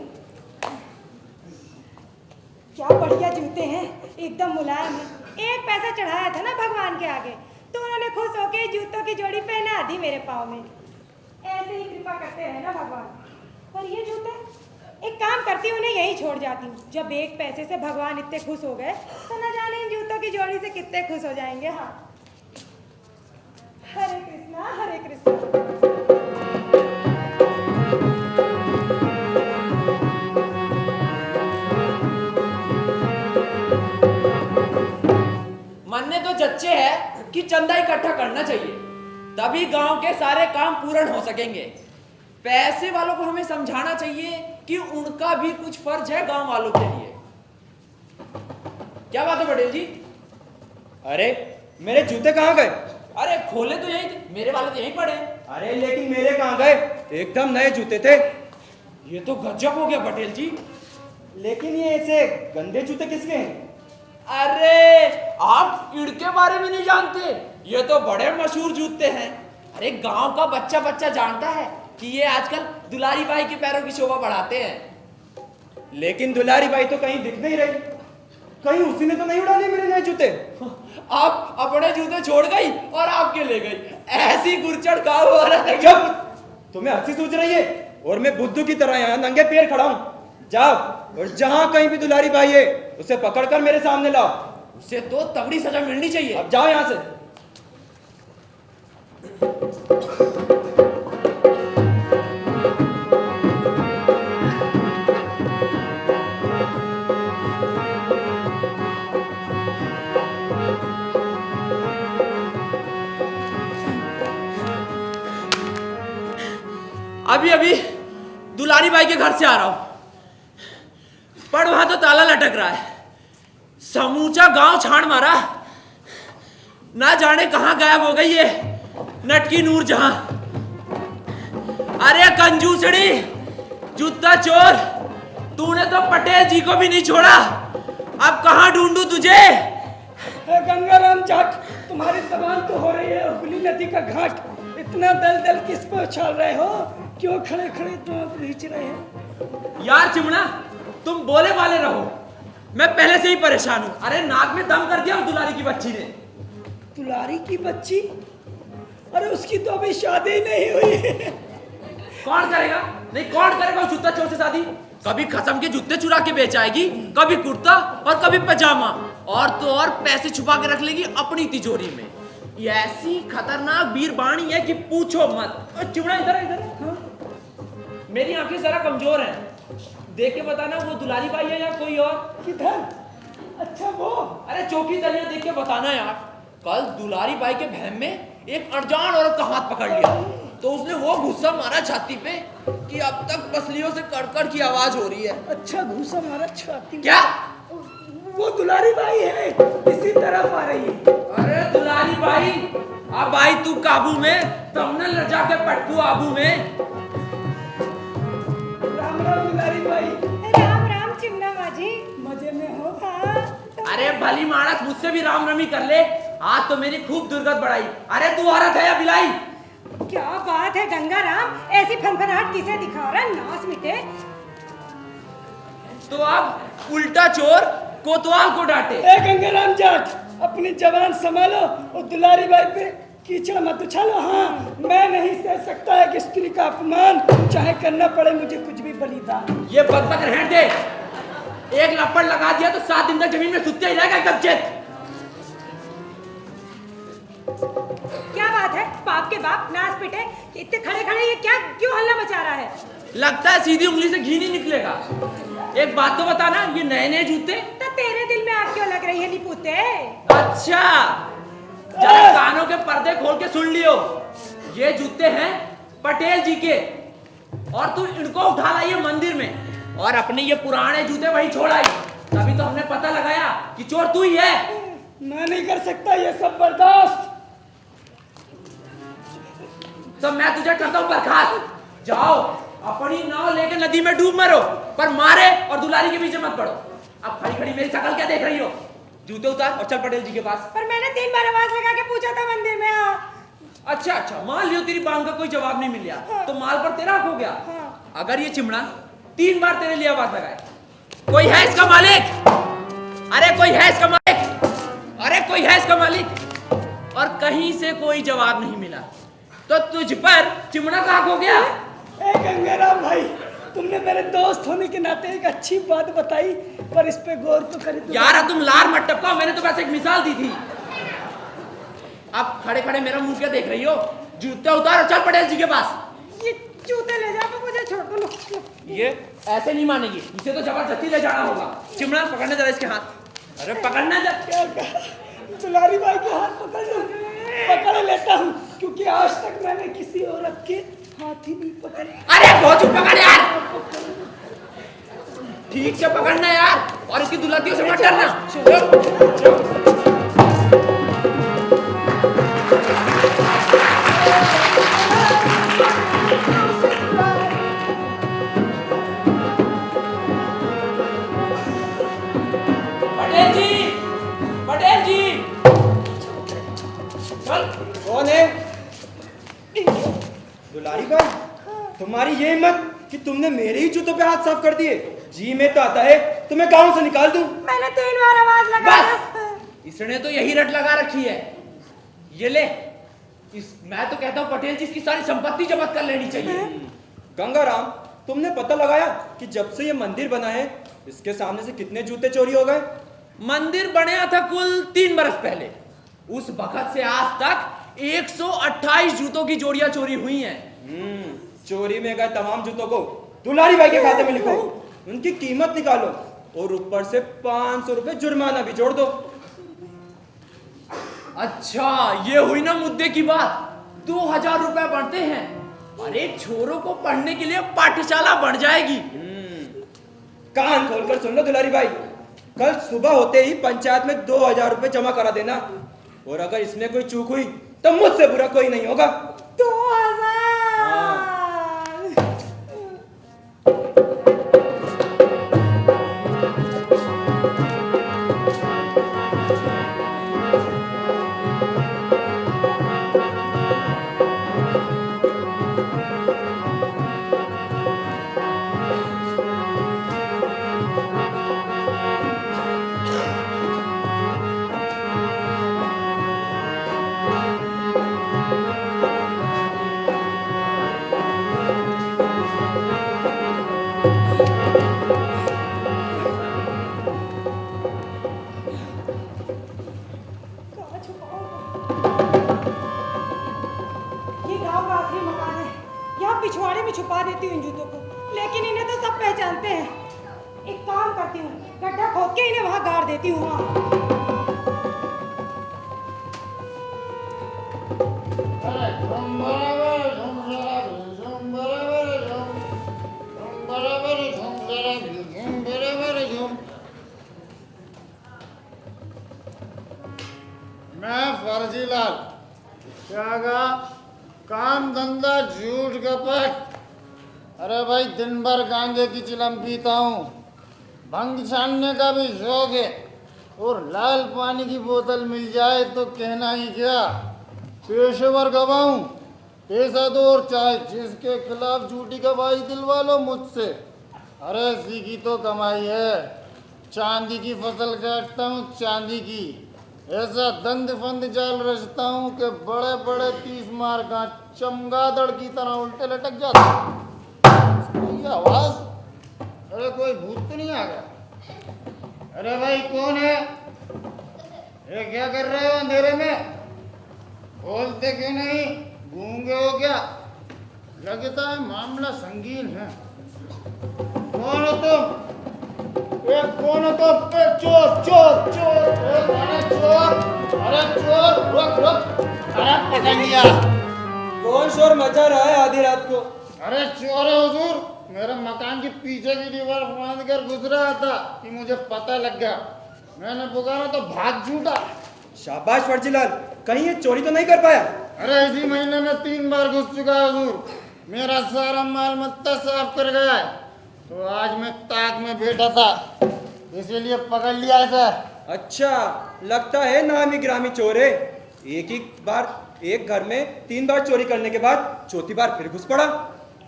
क्या बढ़िया जूते हैं, एकदम मुलायम है। 1 पैसा चढ़ाया था ना भगवान के आगे, तो उन्होंने खुश होके जूतों की जोड़ी पहना दी मेरे पाँव में। ऐसे ही कृपा करते हैं ना भगवान। पर ये जूते, एक काम करती हूँ, उन्हें यहीं छोड़ जाती हूँ। जब 1 पैसे से भगवान इतने खुश हो गए तो न जाने इन जूतों की जोड़ी से कितने खुश हो जाएंगे। हाँ, हरे कृष्णा हरे कृष्णा। मन ने तो जच्चे है कि चंदा इकट्ठा करना चाहिए, तभी गांव के सारे काम पूर्ण हो सकेंगे। पैसे वालों को हमें समझाना चाहिए कि उनका भी कुछ फर्ज है गांव वालों के लिए। क्या बात है पटेल जी? अरे मेरे जूते कहाँ गए? अरे खोले तो यही थे, मेरे वाले तो यहीं पड़े हैं। अरे लेकिन मेरे कहाँ गए? एकदम नए जूते थे। ये तो गजब हो गया पटेल जी। लेकिन ये ऐसे गंदे जूते किसके हैं? अरे आप ईड़ के बारे में नहीं जानते? ये तो बड़े मशहूर जूते हैं। अरे गांव का बच्चा बच्चा जानता है कि ये आजकल दुलारी बाई के पैरों की शोभा बढ़ाते हैं। लेकिन दुलारी बाई तो कहीं दिख नहीं रही। कहीं उसी ने तो नहीं उड़ा लिए मेरे नए जूते? आप अपने जूते छोड़ गई और आपके ले गई। ऐसी गुरचड़ का हो रहा है। जब तुम्हें हंसी सूझ रही है और मैं बुद्धू की तरह यहाँ नंगे पैर खड़ा हूँ। जाओ और जहां कहीं भी दुलारी बाई है उसे पकड़कर मेरे सामने लाओ। उसे तो तगड़ी सजा मिलनी चाहिए। अब जाओ यहाँ से। अभी अभी दुलारी बाई के घर से आ रहा हूं, पर वहां तो ताला लटक रहा है। समूचा गांव छान मारा, ना जाने कहां गायब हो गई है नटकी नूर जहां। अरे कंजूसड़ी, जूता चोर, तूने तो पटेल जी को भी नहीं छोड़ा। अब कहां ढूंढूं तुझे? गंगाराम जाट, तुम्हारी जबान तो हो रही है हुगली नदी का घाट। इतना दल दल किस पे उछाल रहे हो? क्यों खड़े खड़े तुम खींच रहे हैं? यार चिमना, तुम बोले वाले रहो, मैं पहले से ही परेशान हूं। अरे नाक में दम कर दिया उस दुलारी की बच्ची ने। दुलारी की बच्ची? अरे उसकी तो अभी शादी ही नहीं हुई। कौन करेगा? नहीं, कौन करेगा उस जूता चोर से शादी? कभी खसम के जूते चुरा के बेच आएगी, कभी कुर्ता और कभी पजामा, और तो और पैसे छुपा के रख लेगी अपनी तिजोरी में। ये ऐसी खतरनाक बीरबानी है कि पूछो मत। चिमड़ा इधर इधर। हाँ? मेरी आंखें जरा कमजोर हैं, देख के बताना वो दुलारी बाई है या कोई और। किधर? अच्छा वो। अरे चौकी दलिया देख के बताना यार। कल दुलारी बाई के बहम में एक अनजान औरत का हाथ पकड़ लिया, तो उसने वो गुस्सा मारा छाती पे कि अब तक पसलियों से कड़कड़ की आवाज हो रही है। अच्छा घूसा मारा छाती। क्या? वो दुलारी बाई है, इसी तरफ आ रही है। अरे दुलारी बाई, अब आई तू काबू में, तमने ल जाके पटकू आबू में। राम राम दुलारी बाई। राम राम चिमना माजी। मजे में हो? हाँ। अरे भली मानस, मुझसे भी राम रमी कर ले। आज तो मेरी खूब दुर्गत बढ़ाई। अरे तू औरत है या बिलाई? क्या बात है गंगाराम, ऐसी फनफनाहट किसे दिखा रहा है? नास मिटे। तो अब उल्टा चोर कोतवाल को डांटे। ए गंगाराम जाट, अपनी जवान संभालो और दुलारी बाई पे कीचड़ मत उछालो। हाँ, मैं नहीं सह सकता है कि स्त्री का अपमान, चाहे करना पड़े मुझे कुछ भी बलिदान। ये बकबक रहने दे। एक लपड़ लगा दिया तो 7 दिन तक जमीन में सुतते ही रहेगा एकदम चेत। क्या बात है, बाप के बाप नाच पिटे, इतने खड़े खड़े ये क्या क्यों हल्ला मचा रहा है? लगता है सीधी उंगली से घी नहीं निकलेगा। एक बात तो बताना, ये नए नए जूते? तो तेरे दिल में आग क्यों लग रही है निपुते? अच्छा, जरा कानों के पर्दे खोल के सुन लियो। ये जूते हैं पटेल जी के, और तू इनको उठा लाई है मंदिर में, और अपने ये पुराने जूते वहीं छोड़ आई। तभी तो हमने पता लगाया कि चोर तू ही है। मैं नहीं कर सकता ये सब बर्दाश्त। तो मैं तुझे करता हूँ बर्खास्त। जाओ अपनी नाव लेके नदी में डूब मरो, पर मारे और दुलारी के पीछे मत पड़ो। अब खड़ी खड़ी मेरी शकल क्या देख रही हो? जूते उतार और चल पटेल जी के पास। पर मैंने 3 बार आवाज लगा के पूछा था मंदिर में। अच्छा अच्छा, मान लियो तेरी मांग का कोई जवाब नहीं मिला, तो माल पर तेरा हक हो गया। अगर ये चिमड़ा 3 बार तेरे लिए आवाज लगाए, कोई है इसका मालिक? अरे कोई है इसका मालिक? अरे कोई है इसका मालिक? और कहीं से कोई जवाब नहीं मिला, तो तुझ पर चिमड़ा का हक हो गया। ए गंगाराम भाई, तुमने मेरे दोस्त होने के नाते एक अच्छी बात बताई, पर इस पे गौर तो करी। यार तुम लार मत टपकाओ, मैंने तो बस एक मिसाल दी थी। अब खड़े खड़े मेरा मुंह क्या देख रही हो? जूते उतार और चल पटेल जी के पास। ये जूते ले जाओ, मुझे छोड़ दो। लो। ये ऐसे नहीं मानेगी, इसे तो जबरदस्ती ले जाना होगा। चिमड़ा पकड़ने जरा इसके हाथ। अरे पकड़ना जा। क्या कहा? दुलारी बाई के हाथ पकड़ लो। पकड़ लेता हूँ, क्योंकि आज तक मैंने किसी औरत के हाथ ही नहीं पकड़े। अरे भोजू पकड़ यार, ठीक से पकड़ना यार, और इसकी दुलातियों से मत डरना। कौन है? दुलारी भाई, तुम्हारी ये हिम्मत कि तुमने मेरे ही जूतों पे हाथ साफ कर दिए। जी में तो आता है तुम्हें गांव से निकाल दूं। मैंने 3 बार आवाज लगाई। बस इसने तो यही रट लगा रखी है। ये ले, मैं तो कहता हूँ पटेल जी इसकी सारी संपत्ति जब्त कर लेनी चाहिए। गंगाराम, तुमने पता लगाया कि जब से ये मंदिर बना है इसके सामने से कितने जूते चोरी हो गए? मंदिर बनया था कुल 3 बरस पहले। उस वक्त से आज तक 128 जूतों की जोड़ियां चोरी हुई हैं। चोरी में गए तमाम जूतों को दुलारी भाई के खाते में लिखो, उनकी कीमत निकालो और ऊपर से 500 रुपए जुर्माना भी जोड़ दो। अच्छा, ये हुई ना मुद्दे की बात। 2000 रुपए बढ़ते हैं। अरे छोरों को पढ़ने के लिए पाठशाला बढ़ जाएगी। कान खोलकर सुन लो दुलारी भाई, कल सुबह होते ही पंचायत में 2000 रुपए जमा करा देना, और अगर इसमें कोई चूक हुई तो मुझसे बुरा कोई नहीं होगा। 2000। पिछवाड़े में छुपा देती हूँ इन जूतों को, लेकिन इन्हें तो सब पहचानते हैं। एक काम करती हूँ, गड्ढा खोद के इन्हें वहां गाड़ देती हूँ। मैं फर्जीलाल, क्या गा? काम धंधा झूठ कपट। अरे भाई दिन भर गांजे की चिलम पीता हूँ, भंग छानने का भी शौक है, और लाल पानी की बोतल मिल जाए तो कहना ही क्या। पेशेवर गवाऊँ, पैसा दो और चाहे जिसके खिलाफ झूठी गवाही दिलवा लो मुझसे। अरे सीखी तो कमाई है, चांदी की फसल काटता हूँ चांदी की, ऐसा दंड फंद जाल रचता हूँ कि बड़े बड़े 30 मार का चमगादड़ की तरह उल्टे लटक जाते। ये आवाज, अरे कोई भूत तो नहीं आ गया? अरे भाई कौन है? ये क्या कर रहे हो अंधेरे में? बोलते क्यों नहीं? गूंगे हो क्या? लगता है मामला संगीन है। कौन हो तुम? कौन हो तो? चोर चोर चोर, अरे चोर, अरे चोर, रुक रुक, अरे पकड़ लिया। कौन शोर मचा रहा है आधी रात को? अरे चोर है हुजूर, मेरे मकान की पीछे की दीवार फांद कर गुजर रहा था कि मुझे पता लग गया, मैंने पुकारा तो भाग छूटा। शाबाश फर्जीलाल, कहीं ये चोरी तो नहीं कर पाया? अरे इसी महीने में 3 बार घुस चुका है हुजूर, मेरा सारा माल मत्ता साफ कर गया है। तो आज मैं ताक में बैठा था, इसीलिए पकड़ लिया ऐसा। अच्छा, लगता है नामी ग्रामी चोर है। एक ही बार एक घर में 3 बार चोरी करने के बाद चौथी बार फिर घुस पड़ा।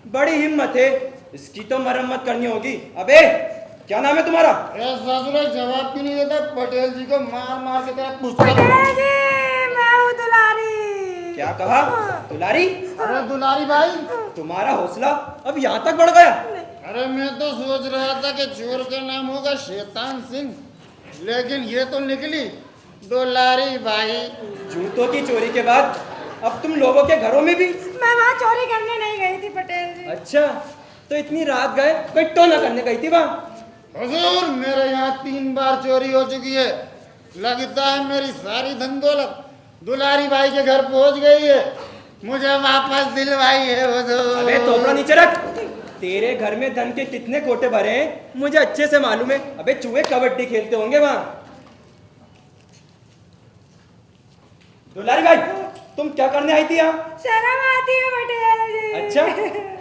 बड़ी हिम्मत है, इसकी तो मरम्मत करनी होगी। अबे क्या नाम है तुम्हारा? ससुर जवाब क्यों नहीं देता? पटेल जी को मार मार के तेरा पूछता। मैं हूँ दुलारी। क्या कहा? दुलारी? अरे दुलारी भाई, तुम्हारा हौसला अब यहाँ तक बढ़ गया? अरे मैं तो सोच रहा था कि चोर का नाम होगा शैतान सिंह, लेकिन ये तो निकली दुलारी भाई। जूतों की चोरी के बाद अब तुम लोगों के घरों में भी? मैं वहाँ चोरी करने नहीं गई थी पटेल जी। अच्छा, तो इतनी रात गए कोई टोना करने गई थी वहाँ? हुजूर मेरे यहाँ 3 बार चोरी हो चुकी है, लगता है मेरी सारी धन दौलत दुलारी भाई के घर पहुँच गई है, मुझे वापस दिलवाई है हुजूर। अबे तोबड़ा नीचे रख, तेरे घर में धन के कितने कोटे भरे हैं मुझे अच्छे से मालूम है। अबे चूहे कबड्डी खेलते होंगे वहाँ। दुलारी भाई, तुम क्या करने आई थी यहाँ? शर्म आती है पटेल जी। अच्छा,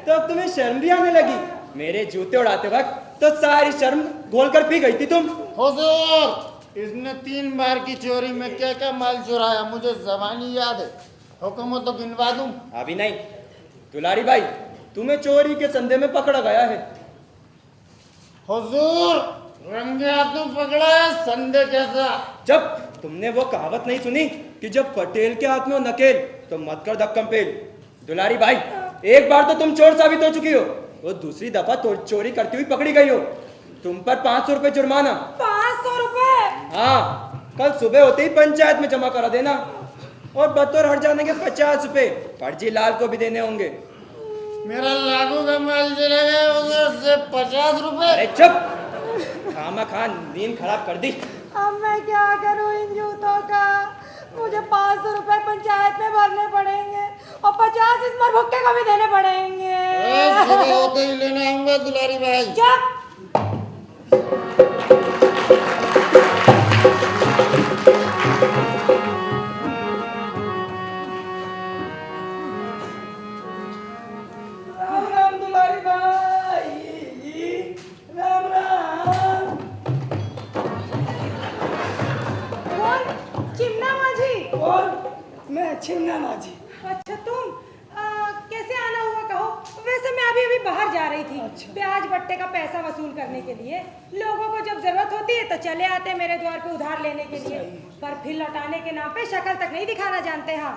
तो अब तुम्हें शर्म भी आने लगी? मेरे जूते उड़ाते वक्त तो सारी शर्म घोल कर पी गई थी तुम। हुजूर इसने 3 बार की चोरी में क्या क्या माल चुराया मुझे जबानी याद है। हुक्म हो तो गिनवा दूं। अभी नहीं दुलारी भाई, तुम्हें चोरी के संदेह में पकड़ा गया है। हुजूर रंगे हाथों पकड़ा है, संदेह कैसा? जब तुमने वो कहावत नहीं सुनी कि जब पटेल के हाथ में हो नकेल तो मत कर धक्कम पेल। दुलारी भाई, एक बार तो तुम चोर साबित हो चुकी हो, वो दूसरी दफा चोरी करती हुई पकड़ी गई हो। तुम पर 500 रुपए जुर्माना। 500 रुपए? हाँ, कल सुबह होते ही पंचायत में जमा करा देना। और बतौर हट जाने के 50 रुपए फर्जी लाल को भी देने होंगे। मेरा लागू का माल चले गए उधर से 50 रुपए। अरे चुप, खामा खान नींद खराब कर दी। अब मैं क्या करूं इन जूतों का? मुझे 500 रुपए पंचायत में भरने पड़ेंगे और 50 इस मरभुक्के को भी देने पड़ेंगे। सुबह होते ही लेने आऊंगा दुलारी भाई। चुप। राम राम दुलारी भाई, राम राम। कौन? चिमना माझी? कौन? मैं छिन्ना माझी। अच्छा तुम कैसे आना हुआ कहो? वैसे मैं अभी बाहर जा रही थी। अच्छा। ब्याज बट्टे का पैसा वसूल करने के लिए। लोगों को जब जरूरत होती है तो चले आते मेरे द्वार पे उधार लेने के लिए, पर फिर लौटाने के नाम पे शक्ल तक नहीं दिखाना जानते। हाँ,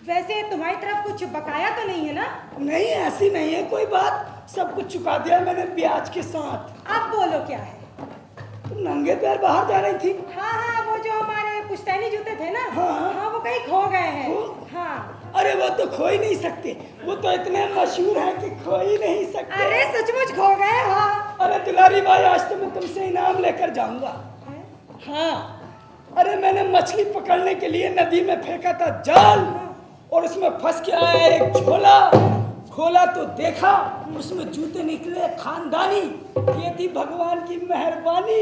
वैसे तुम्हारी तरफ कुछ बकाया तो नहीं है ना? नहीं, ऐसी नहीं है कोई बात, सब कुछ चुका दिया मैंने ब्याज के साथ। अब बोलो क्या है? तुम नंगे पैर बाहर जा रही थी। हाँ, वो जो हमारे पुश्तैनी जूते थे ना, हाँ। वो कहीं खो गए हैं। खो? हाँ। अरे वो तो खो ही नहीं सकते, वो तो इतने मशहूर हैं कि खो ही नहीं सकते। अरे सचमुच खो गए? हाँ। अरे दुलारी भाई, आज तो मैं तुमसे इनाम लेकर जाऊंगा। हाँ, अरे मैंने मछली पकड़ने के लिए नदी में फेंका था जाल, और उसमें फंस के आया एक झोला। खोला तो देखा उसमें जूते निकले खानदानी। ये थी भगवान की मेहरबानी।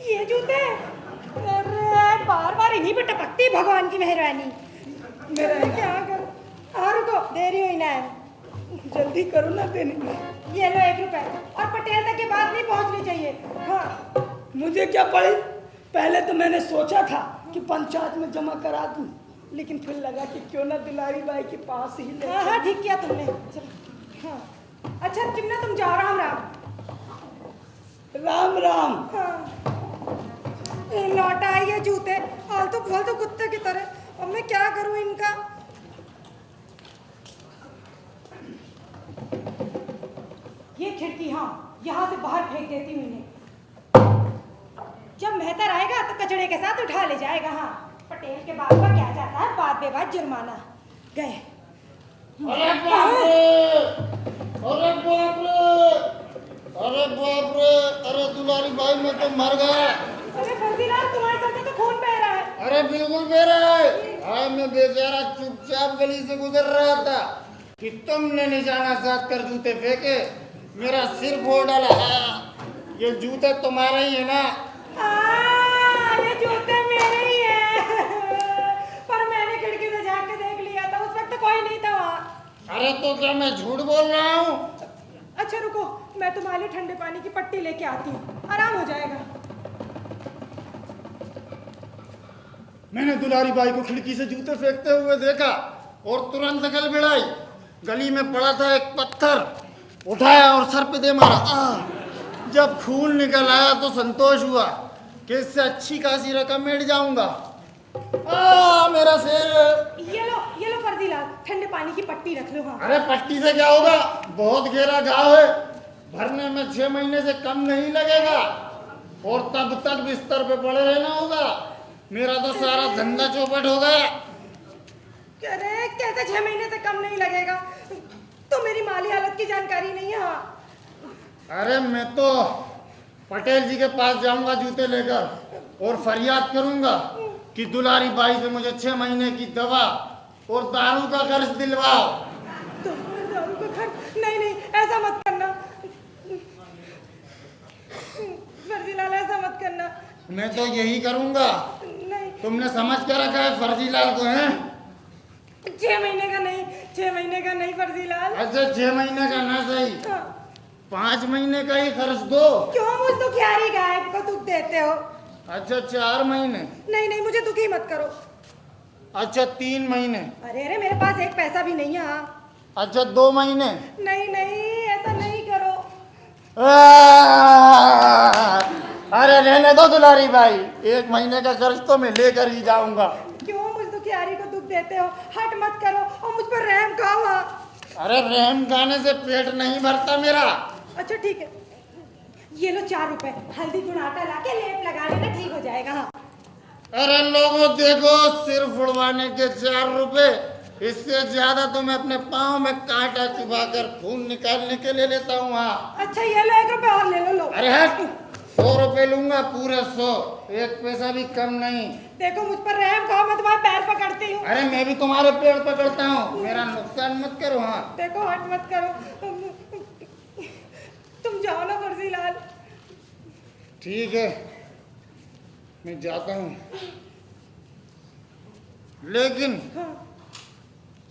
ये जूते? अरे बार बार इन्हीं पे टपकती भगवान की मेहरबानी। मेरा मैं क्या करूं? हाँ रुको, दे रही हूँ इनाम। जल्दी करो ना देने में। ये लो 1 रुपए, और पटेल तक के बाद नहीं पहुंचनी चाहिए। हाँ। मुझे क्या पड़ी? पहले तो मैंने सोचा था कि पंचायत में जमा करा दूं, लेकिन फिर लगा कि क्यों ना दुलारी बाई के पास ही ले। हाँ, ठीक किया तुमने। चलो। हाँ। अच्छा चिमना, तुम जाओ। राम राम। राम राम। हाँ। लौट आई ये जूते आलतू फालतू कुत्ते की तरह। अब मैं क्या करूं इनका? ये खिड़की, हाँ, यहाँ से बाहर फेंक देती हूँ इन्हें। जब मेहतर आएगा तो कचड़े के साथ उठा ले जाएगा। हाँ, पटेल के बाप का क्या जाता है बात बेबात जुर्माना। गए। अरे बाप रे, अरे बाप रे, अरे बाप रे, अरे दुलारी भाई मैं तो मर गया। अरे फर्जीलाल, तुम्हारे सर से तो खून बह रहा है। अरे बिल्कुल बह रहा है। हाँ, मैं बेचारा चुपचाप गली से गुजर रहा था कि तुमने निशाना साध कर जूते फेंके, मेरा सिर फोड़ डाला। ये जूते तुम्हारे ही है ना? ये जूते मेरे ही हैं। पर मैंने खिड़की से झांक के देख लिया था, उस वक्त कोई नहीं था वहाँ। अरे तो क्या मैं झूठ बोल रहा हूँ? अच्छा रुको, मैं तुम्हारे लिए ठंडे पानी की पट्टी लेके आती हूँ, आराम हो जाएगा। मैंने दुलारी बाई को खिड़की से जूते फेंकते हुए देखा और तुरंत गल भिड़ाई। गली में पड़ा था एक पत्थर, उठाया और सर पे दे मारा। जब खून निकल आया तो संतोष हुआ कि इससे अच्छी खासी रकम मिट जाऊंगा। मेरा सिर। ये लो फर्जीलाल, ठंडे पानी की पट्टी रख लो। हाँ। अरे पट्टी से क्या होगा, बहुत गहरा घाव है, भरने में 6 महीने से कम नहीं लगेगा, और तब तक बिस्तर पे पड़े रहना होगा। मेरा तो सारा धंधा चौपट हो गया। अरे कैसे 6 महीने से कम नहीं लगेगा? तो मेरी माली हालत की जानकारी नहीं है। हाँ। अरे मैं तो पटेल जी के पास जाऊंगा जूते लेकर और फरियाद करूंगा कि दुलारी बाई से मुझे 6 महीने की दवा और दारू का खर्च दिलवाओ। दारू का खर्च? नहीं, ऐसा मत करना फर्जीलाल, ऐसा मत करना। मैं तो यही करूंगा। नहीं। तुमने समझ कर रखा है फर्जीलाल को, है? 6 महीने का नहीं, 6 महीने का नहीं फर्जीलाल। अच्छा 6 महीने का ना सही, हाँ। 5 महीने का ही खर्च दो। क्यों मुझ दुखियारी गायब को दुख दे देते हो? अच्छा 4 महीने। नहीं नहीं, मुझे दुखी मत करो। अच्छा 3 महीने। अरे अरे, मेरे पास एक पैसा भी नहीं है। हाँ। अच्छा 2 महीने। नहीं नहीं, ऐसा नहीं करो। अरे रहने दो दुलारी भाई, 1 महीने का खर्च तो मैं लेकर ही जाऊंगा। क्यों मुझ दुखियारी को दुख देते हो? हट मत करो और मुझ पर रहम खाओ। अरे रहम खाने से पेट नहीं भरता मेरा। अच्छा ठीक है, ये लो 4 रुपए, हल्दी गुड़ आटा लाके लेप लगा लेना, ठीक हो जाएगा। हाँ। अरे लोगों देखो, सिर फुड़वाने के 4 रुपए, इससे ज्यादा तो मैं अपने पाँव में कांटा चुभा कर खून निकालने के लिए लेता हूँ। हाँ। अच्छा ये लो, 1 रुपए और ले लो। लो। अरे हट, 100 रुपए लूंगा, पूरे 100, 1 पैसा भी कम नहीं। देखो मुझ पर रहम खाओ, मैं तुम्हारे पैर पकड़ती हूँ। अरे मैं भी तुम्हारे पैर पकड़ता हूँ, मेरा नुकसान मत करो। हाँ देखो हट मत करो, तुम जाओ ना फर्जी लाल। ठीक है, मैं जाता हूँ, लेकिन हाँ।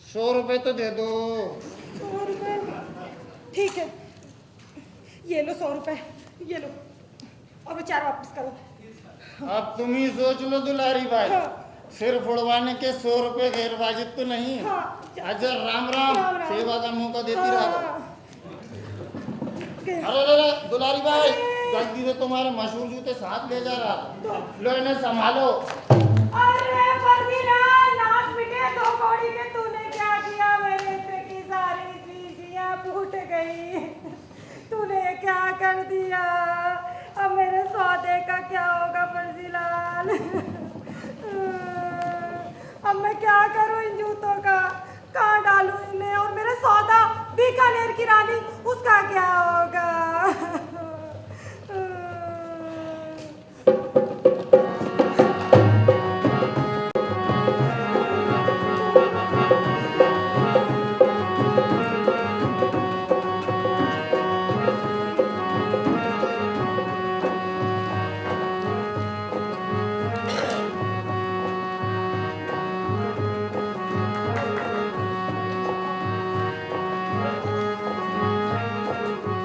100 रुपए तो दे दो। 100 रुपए? ठीक है, ये लो 100 रुपए, ये लो, और वो 4 वापस करो। अब तुम ही सोच लो दुलारी भाई, हाँ। सिर फुड़वाने के 100 रुपए गैर वाजिब तो नहीं। हाँ। अच्छा राम राम राम, राम। सेवा का मौका देती हाँ। रहो। अरे अरे दुलारी भाई, जल्दी से तुम्हारे मशहूर जूते साथ ले जा रहा, लो इन्हें संभालो। अरे फर्जी लाल, नाक मिटे दो कौड़ी के, तूने क्या किया? मेरे पे की सारी चीजियां फूट गई, तूने क्या कर दिया? अब मेरे सौदे का क्या होगा फर्जी लाल? अब मैं क्या करूं इन जूतों का? कहाँ डालूं इन्हें? और मेरा सौदा बीकानेर की रानी, उसका क्या होगा?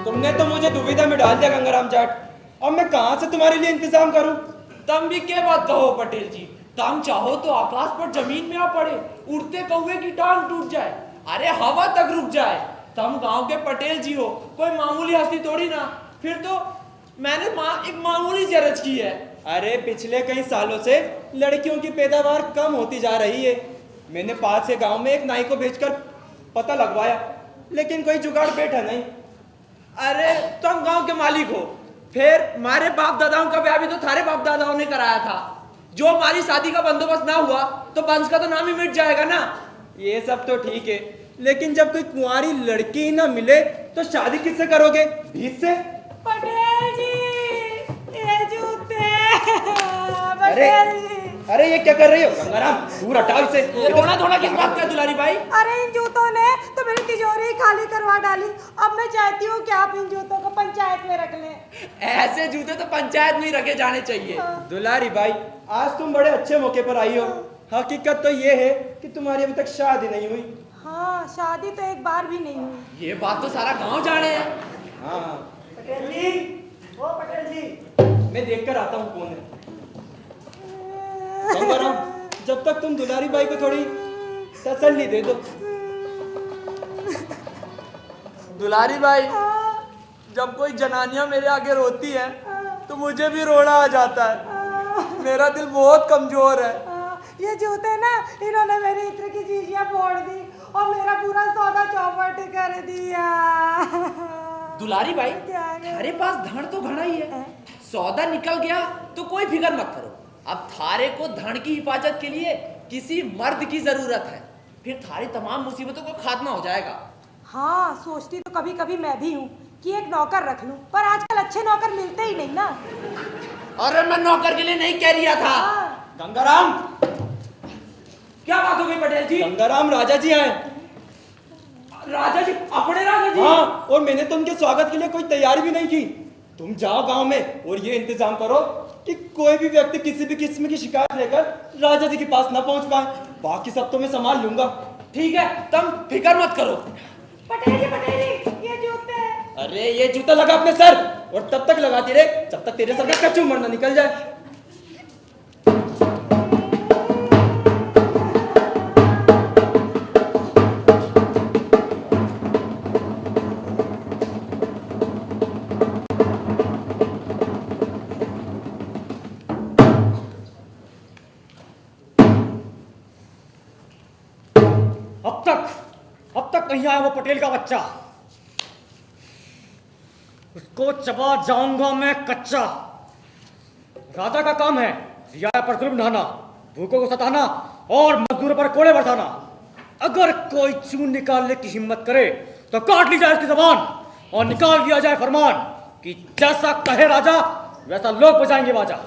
तुमने तो मुझे दुविधा में डाल दिया गंगाराम जाट। अब मैं कहाँ से तुम्हारे लिए इंतजाम करूं? तम भी क्या बात कहो पटेल जी, तम चाहो तो आकाश पर जमीन में आ पड़े, उड़ते कौवे की टांग टूट जाए, अरे हवा तक रुक जाए। तम गांव के पटेल जी हो, कोई मामूली हस्ती थोड़ी ना। फिर तो मैंने एक मामूली सी अर्ज की है। अरे पिछले कई सालों से लड़कियों की पैदावार कम होती जा रही है। मैंने पास के गांव में एक नाई को भेजकर पता लगवाया, लेकिन कोई जुगाड़ बैठा नहीं। अरे तुम गांव के मालिक हो, फिर हमारे बाप दादाओं का ब्याह भी तो थारे बाप दादाओं ने कराया था। जो हमारी शादी का बंदोबस्त ना हुआ तो वंश का तो नाम ही मिट जाएगा ना। ये सब तो ठीक है, लेकिन जब कोई कुंवारी लड़की ही ना मिले तो शादी किससे करोगे? भीख से? पटेल जी, ये जूते। अरे पटेल जी, अरे ये क्या कर रही हो गंगाराम? दूर हटाओ इसे। ये रोना धोना किस बात का दुलारी भाई? अरे इन जूतों ने तो मेरी तिजोरी खाली करवा डाली। अब मैं चाहती हूँ कि आप इन जूतों को पंचायत में रख लें। ऐसे जूते तो पंचायत में ही रखे जाने चाहिए। दुलारी भाई, आज तुम बड़े अच्छे मौके पर आई हो। हकीकत तो ये है कि तुम्हारी अभी तक शादी नहीं हुई। हाँ, शादी तो एक बार भी नहीं हुई। ये बात तो सारा गांव जाने है। हाँ पटेल जी, ओ पटेल जी, मैं देख कर आता हूँ कौन है। गंगाराम, जब तक तुम दुलारी बाई को थोड़ी तसल्ली दे दो। दुलारी भाई, जब कोई जनानियां मेरे आगे रोती है तो मुझे भी रोना आ जाता है। मेरा दिल बहुत कमजोर है। ये जूते ना, इन्होंने मेरी इत्र की चीजियां फोड़ दी और मेरा पूरा सौदा चौपट कर दिया। दुलारी भाई, क्या है? थारे पास धन तो घना ही है, सौदा निकल गया तो कोई फिक्र मत करो। अब थारे को धन की हिफाजत के लिए किसी मर्द की जरूरत है, फिर थारी तमाम मुसीबतों को खात्मा हो जाएगा। हाँ, सोचती तो कभी कभी मैं भी हूँ कि एक नौकर रख लूं, पर आजकल अच्छे नौकर मिलते ही नहीं ना। अरे मैं नौकर के लिए नहीं कह रिया था। हाँ। गंगाराम, क्या बात हो गई पटेल जी? गंगाराम राजा जी आए। राजा जी? अपने राजा जी? हाँ, और मैंने तो उनके स्वागत के लिए कोई तैयारी भी नहीं की। तुम जाओ गांव में और ये इंतजाम करो कि कोई भी व्यक्ति किसी भी किस्म की शिकायत लेकर राजा जी के पास ना पहुंच पाए। बाकी सब तो मैं संभाल लूंगा। ठीक है, तुम फिक्र मत करो। पटेल जी, ये जूते। अरे ये जूता लगा अपने सर। और तब तक लगाती रहे जब तक तेरे सर का कच्चू मरना निकल जाए। अब तक नहीं आया वो पटेल का बच्चा। उसको चबा जाऊंगा मैं कच्चा। राजा का काम है रियाया पर जुल्म ढाना, भूखों को सताना और मजदूरों पर कोड़े बरसाना। अगर कोई चून निकालने की हिम्मत करे तो काट ली जाए उसकी जबान और निकाल दिया जाए फरमान कि जैसा कहे राजा वैसा लोग बजाएंगे बाजा।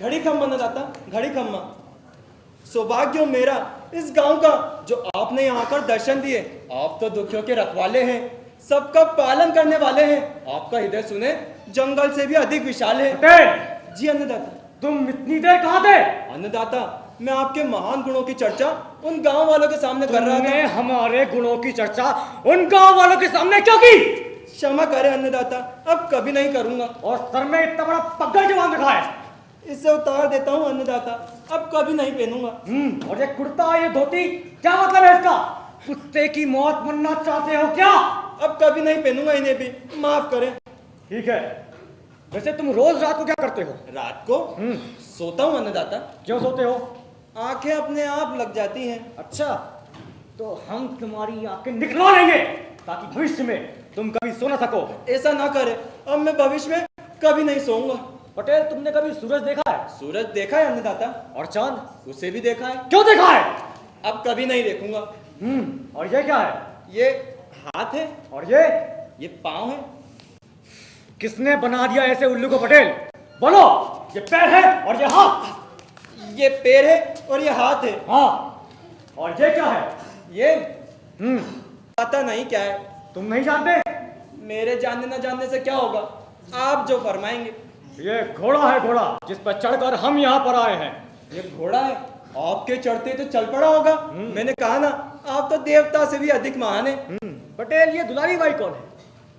घड़ी खम्मा न दाता, घड़ी खम्मा। सौभाग्य मेरा इस गांव का जो आपने यहाँ आकर दर्शन दिए। आप तो दुखियों के रखवाले हैं, सबका पालन करने वाले हैं। आपका हृदय सुने जंगल से भी अधिक विशाल है। पटेल जी अन्नदाता। तुम इतनी देर कहाँ थे? अन्नदाता मैं आपके महान गुणों की चर्चा उन गांव वालों के सामने कर रहा तुमने था। हमारे गुणों की चर्चा उन गांव वालों के सामने क्यों की? क्षमा करें अन्नदाता, अब कभी नहीं करूंगा। और सर में इतना बड़ा पगड़ जो बांध रखा है। इसे उतार देता हूँ अन्नदाता, अब कभी नहीं पहनूंगा। और ये कुर्ता ये धोती क्या मतलब है इसका? कुत्ते की मौत मरना चाहते हो क्या? अब कभी नहीं पहनूंगा इन्हें भी, माफ करें। ठीक है, वैसे तुम रोज रात को क्या करते हो? रात को सोता हूँ अन्नदाता। क्यों सोते हो? आंखें अपने आप लग जाती हैं। अच्छा, तो हम तुम्हारी आंखें निकलवा लेंगे ताकि भविष्य में तुम कभी सो ना सको। ऐसा ना करे, अब मैं भविष्य में कभी नहीं सोऊंगा। पटेल तुमने कभी सूरज देखा है? सूरज देखा है अन्नदाता, और चांद? उसे भी देखा है। क्यों देखा है? अब कभी नहीं देखूंगा। और ये क्या है? ये हाथ है और ये पाँव है। किसने बना दिया ऐसे उल्लू को पटेल? बोलो। ये पैर है और ये हाथ? ये पैर है और ये हाथ है। हाँ, और ये क्या है? ये पता नहीं क्या है। तुम नहीं जानते? मेरे जानने न जानने से क्या होगा, आप जो फरमाएंगे। ये घोड़ा है, घोड़ा जिस पर चढ़कर हम यहाँ पर आए हैं। ये घोड़ा है, आपके चढ़ते तो चल पड़ा होगा। मैंने कहा ना, आप तो देवता से भी अधिक महान है। पटेल ये दुलारी बाई कौन है?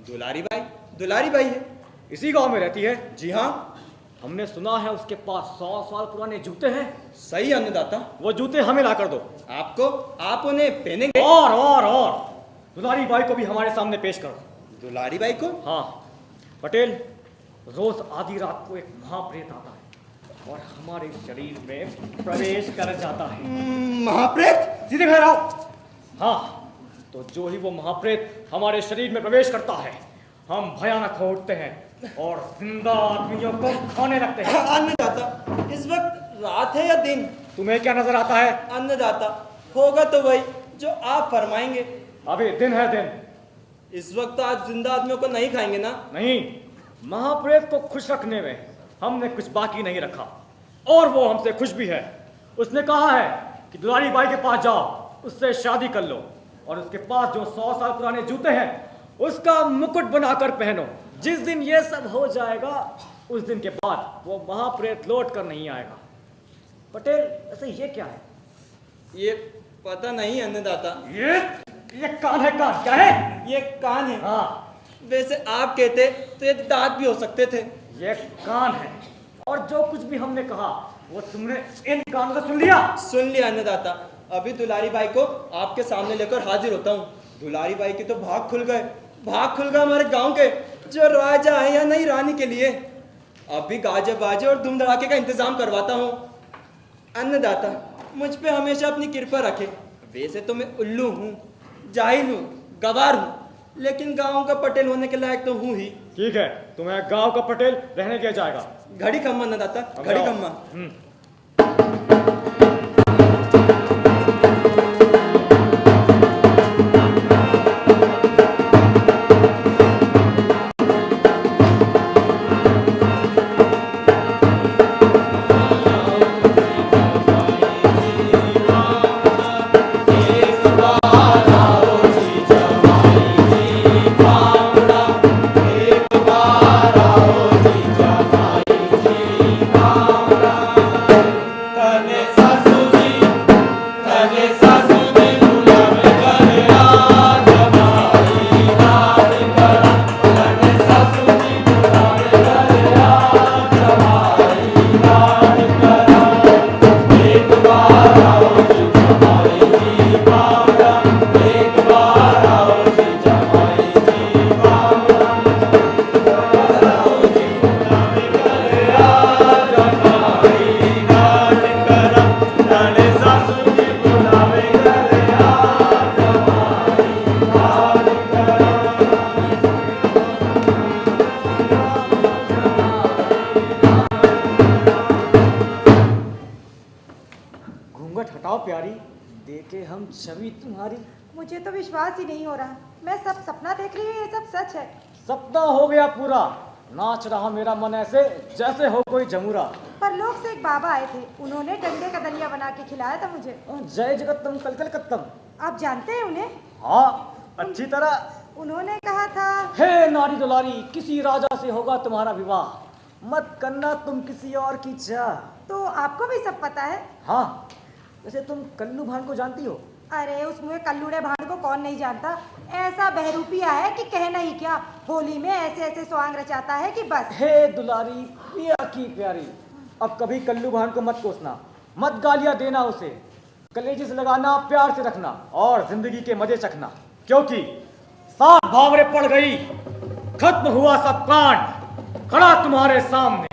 दुलारी बाई? दुलारी बाई है, इसी गांव में रहती है। जी हाँ। हमने सुना है उसके पास 100 साल पुराने जूते हैं। सही अन्नदाता। वो जूते हमें ला कर दो। आपको? आप उन्हें पहनेंगे? और दुलारी बाई को भी हमारे सामने पेश करो। दुलारी बाई को? हाँ पटेल, रोज आधी रात को एक महाप्रेत आता है और हमारे शरीर में प्रवेश कर जाता है। महाप्रेत? सीधे घर आओ। हाँ, तो जो ही वो महाप्रेत हमारे शरीर में प्रवेश करता है, हम भयानक हो उठते हैं और जिंदा आदमियों को खाने लगते हैं। अन्नदाता, इस वक्त रात है या दिन? तुम्हें क्या नजर आता है? अन्नदाता, होगा तो वही जो आप फरमाएंगे। अभी दिन है दिन। इस वक्त आज जिंदा आदमियों को नहीं खाएंगे ना? नहीं, महाप्रेत को खुश रखने में हमने कुछ बाकी नहीं रखा और वो हमसे खुश भी है। उसने कहा है कि दुलारी बाई के पास जाओ, उससे शादी कर लो और उसके पास जो 100 साल पुराने जूते हैं उसका मुकुट बनाकर पहनो। जिस दिन ये सब हो जाएगा उस दिन के बाद वो महाप्रेत लौट कर नहीं आएगा। पटेल ऐसे ये क्या है? ये पता नहीं अन्नदाता। ये कान है। कान क्या है? ये कान है। हाँ, वैसे आप कहते तो ये दांत भी हो सकते थे। ये कान है और जो कुछ भी हमने कहा वो तुमने इन कानों से सुन लिया? सुन लिया अन्नदाता। अभी दुलारी बाई को आपके सामने लेकर हाजिर होता हूँ। दुलारी बाई के तो भाग खुल गए हमारे गांव के, जो राजा है या नहीं रानी के लिए। अभी गाजे बाजे और धूम धड़ाके का इंतजाम करवाता हूँ। अन्नदाता मुझ पे हमेशा अपनी कृपा रखे। वैसे तो मैं उल्लू हूँ, जाहिल हूँ, गवार हूँ, लेकिन गांव का पटेल होने के लायक तो हूँ ही। ठीक है, तुम्हें गांव का पटेल रहने दिया जाएगा। घड़ी खम्मा अन्नदाता, घड़ी खम्मा। Vanessa प्यारी, देखे हम छवि तुम्हारी। मुझे तो विश्वास ही नहीं हो रहा, मैं सब सपना देख रही हूँ, ये सब सच है। सपना हो गया पूरा, नाच रहा मेरा मन ऐसे जैसे हो कोई जमुरा। परलोक से एक बाबा आए थे, उन्होंने डंडे का दलिया बना के खिलाया था मुझे। जय जगत्तम कलकल कत्तम। आप जानते हैं उन्हें? हाँ अच्छी तरह। उन्होंने कहा था, हे नारी दुलारी, किसी राजा से होगा तुम्हारा विवाह, मत करना तुम किसी और की चाह। तो आपको भी सब पता है? हाँ, वैसे तुम कल्लू भान को जानती हो? अरे उस मुँह कल्लूड़े भान को कौन नहीं जानता। ऐसा बहरूपिया है कि कहना ही क्या, होली में ऐसे ऐसे स्वांग रचाता है कि बस। हे दुलारी प्रिया की प्यारी, अब कभी कल्लू भान को मत कोसना, मत गालियां देना उसे, कलेजे से लगाना, प्यार से रखना और जिंदगी के मजे चखना, क्योंकि 7 भावरे पड़ गई, खत्म हुआ सब कांड, खड़ा तुम्हारे सामने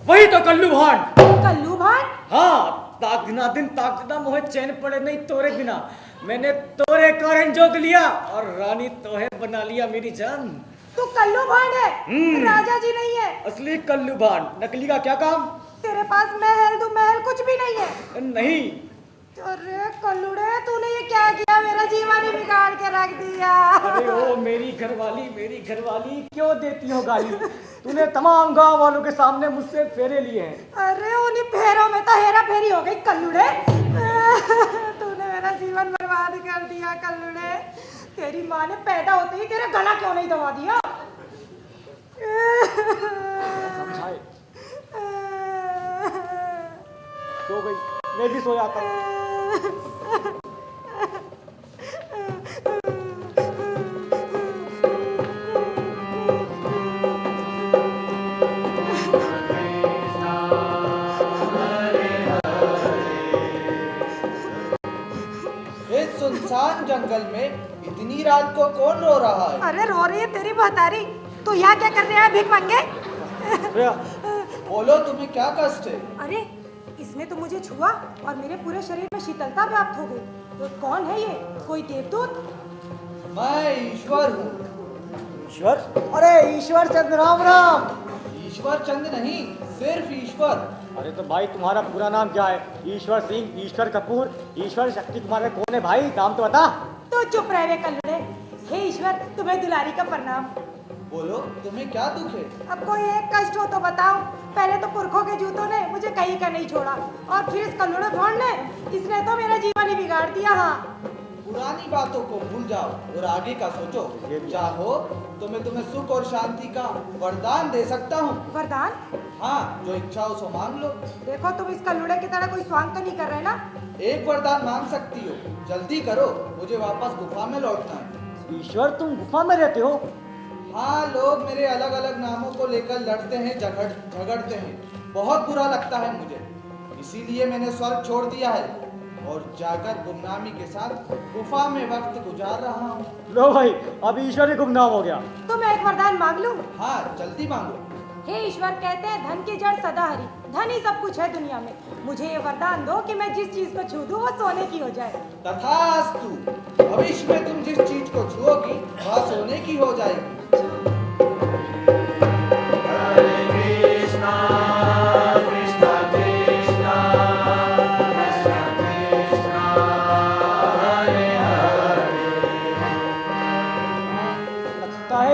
वही तो कल्लू भान। कल्लू भान? हाँ, ताक दिना दिन ताक दिना, मोहे चैन पड़े नहीं तोरे बिना, मैंने तोरे कारण जोग लिया और रानी तोहे बना लिया मेरी जान। तू कल्लू भान है, राजा जी नहीं है। असली कल्लू भान, नकली का क्या काम? तेरे पास महल दो महल कुछ भी नहीं है। नहीं। अरे कल्लूड़े, तूने ये क्या किया, मेरा जीवन ही बिगाड़ के रख दिया। अरे ओ मेरी घरवाली क्यों देती हो गाली? तूने तमाम गांव वालों के सामने मुझसे फेरे लिए हैं। अरे उन्हीं फेरों में तो हेरा फेरी हो गई कल्लूड़े। तूने मेरा जीवन बर्बाद कर दिया कल्लूड़े। तेरी माँ ने पैदा होते ही तेरा गला क्यों नहीं दबा दिया? समझाए। सो गई, मैं भी सो जाता हूँ। इस सुनसान जंगल में इतनी रात को कौन रो रहा है? अरे रो रही है तेरी बहतारी। तू यहाँ क्या कर रहा है भिख मंगे? बोलो, तुम्हें क्या कष्ट है? अरे इसने तो मुझे छुआ और मेरे पूरे शरीर में शीतलता प्राप्त हो गई। तो कौन है ये, कोई देवदूत? मैं ईश्वर हूँ। ईश्वर? अरे ईश्वर चंद, राम राम। ईश्वर चंद नहीं, सिर्फ ईश्वर। अरे तो भाई तुम्हारा पूरा नाम क्या है? ईश्वर सिंह, ईश्वर कपूर, ईश्वर शक्ति कुमार में कौन है भाई? नाम तो बता। तो चुप रहे कल्लूड़े। हे ईश्वर, तुम्हें दुलारी का प्रणाम। बोलो, तुम्हें क्या दुख है? अब कोई एक कष्ट हो तो बताओ। पहले तो पुरखों के जूतों ने मुझे कहीं का नहीं छोड़ा, और फिर इस कल्लूड़े भान ने, इसने तो मेरा जीवन ही बिगाड़ दिया। हाँ, पुरानी बातों को भूल जाओ और आगे का सोचो। चाहो तो मैं तुम्हें सुख और शांति का वरदान दे सकता हूँ। वरदान? हाँ, जो इच्छा हो सो मांग लो। देखो तुम इस कल्लूड़े की तरह कोई स्वांग तो नहीं कर रहे ना? एक वरदान मांग सकती हो, जल्दी करो, मुझे वापस गुफा में लौटना है। ईश्वर, तुम गुफा में रहते हो? हाँ, लोग मेरे अलग अलग नामों को लेकर लड़ते हैं, झगड़ते हैं, बहुत बुरा लगता है मुझे। इसीलिए मैंने स्वर्ग छोड़ दिया है और जाकर गुमनामी के साथ गुफा में वक्त गुजार रहा हूँ। लो भाई, अब ईश्वर ही गुमनाम हो गया। तो मैं एक वरदान मांग लूं? हाँ, जल्दी मांगो। हे ईश्वर, कहते हैं धन की जड़ सदा हरी, धन ही सब कुछ है दुनिया में। मुझे ये वरदान दो कि मैं जिस चीज को छू दूं वो सोने की हो जाए। तथास्तु। भविष्य में तुम जिस चीज को छुओगी वह सोने की हो जाएगी।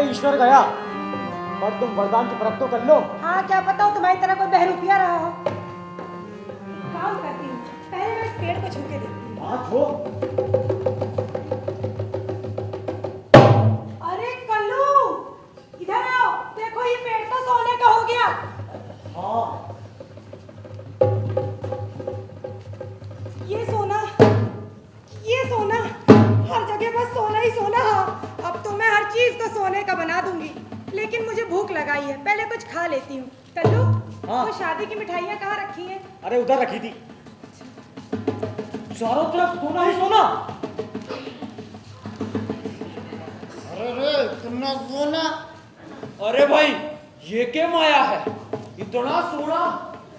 ईश्वर गया, पर तुम वरदान की परख तो कर लो। हाँ, क्या पता तुम्हारी तरह कोई बहरूपिया रहा हो। काम करती हूँ, पहले मैं इस पेड़ को छू के देखती हूँ। हाँ, छू। अरे कल्लू, इधर आओ, देखो ये पेड़ तो सोने का हो गया। हाँ, ये सोना, हर जगह बस सोना ही सोना। हाँ, अब तो मैं हर चीज को सोने का बना दूंगी। लेकिन मुझे भूख लगाई है, पहले कुछ खा लेती हूँ। कल्लू, हाँ? वो शादी की मिठाइयाँ कहाँ रखी हैं? अरे उधर रखी थी। चारों तरफ सोना ही सोना। अरे कितना सोना! अरे भाई, ये क्या माया है? इतना सोना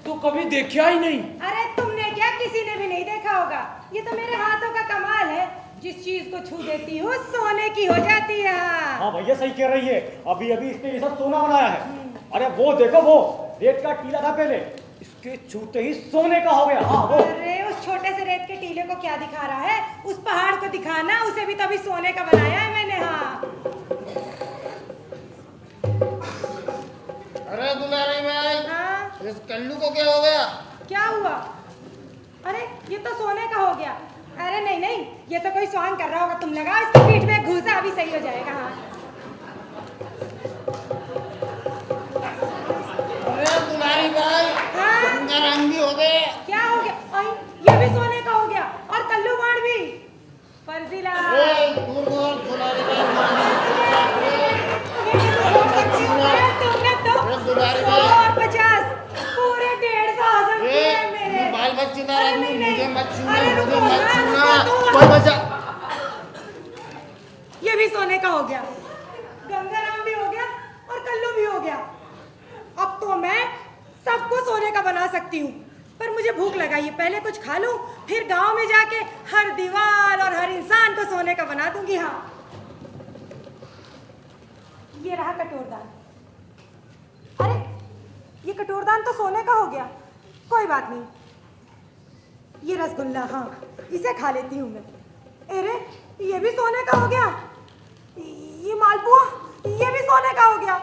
तो कभी देखा ही नहीं। अरे तुमने क्या, किसी ने भी नहीं देखा होगा। ये तो मेरे हाथों का कमाल है, जिस चीज को छू देती हूँ सोने की हो जाती है। हाँ भैया, सही कह रही है, अभी अभी इसने ये सब सोना बनाया है। अरे वो देखो, वो रेत का टीला था पहले, इसके छूते ही सोने का हो गया। हाँ वो। अरे उस छोटे छोटे से रेत के टीले को क्या दिखा रहा है? उस पहाड़ को दिखाना, उसे भी तभी सोने का बनाया है मैंने। हाँ अरे दुलारी भाई, हाँ इस कल्लू को क्या हो गया? क्या हुआ? अरे ये तो सोने का हो गया। अरे नहीं नहीं, ये तो कोई स्वांग कर रहा होगा। तुम लगाओ इसकी पीठ में घूसा, अभी सही हो जाएगा। हाँ अरे दुलारी भाई, हाँ गंगा रंग भी हो गए। क्या हो गया? आई, ये भी सोने का हो गया और कल्लू बाण भी। फर्जीला ए, दूर दूर दुलारी तुमने तो अरे दुलारी 100 और 50 पूरे 150 हजम किए ए, मेरे। बाल बच्चे ना अरे रंग, नहीं, नहीं। मुझे मत छूना, अरे मुझे रुको मत ना, छूना। रुको तो। कोई बचा। ये भी सोने का हो गया, गंगाराम भी हो गया और कल्लू भी हो गया। अब तो मैं सबको सोने का बना सकती हूँ, पर मुझे भूख लगाई है, पहले कुछ खा लूं, फिर गांव में जाके हर दीवार और हर इंसान को सोने का बना दूंगी। हाँ ये रहा कटोरदान। अरे ये कटोरदान तो सोने का हो गया, कोई बात नहीं। ये रसगुल्ला, हाँ इसे खा लेती हूँ मैं। अरे ये भी सोने का हो गया। ये मालपुआ, ये भी सोने का हो गया।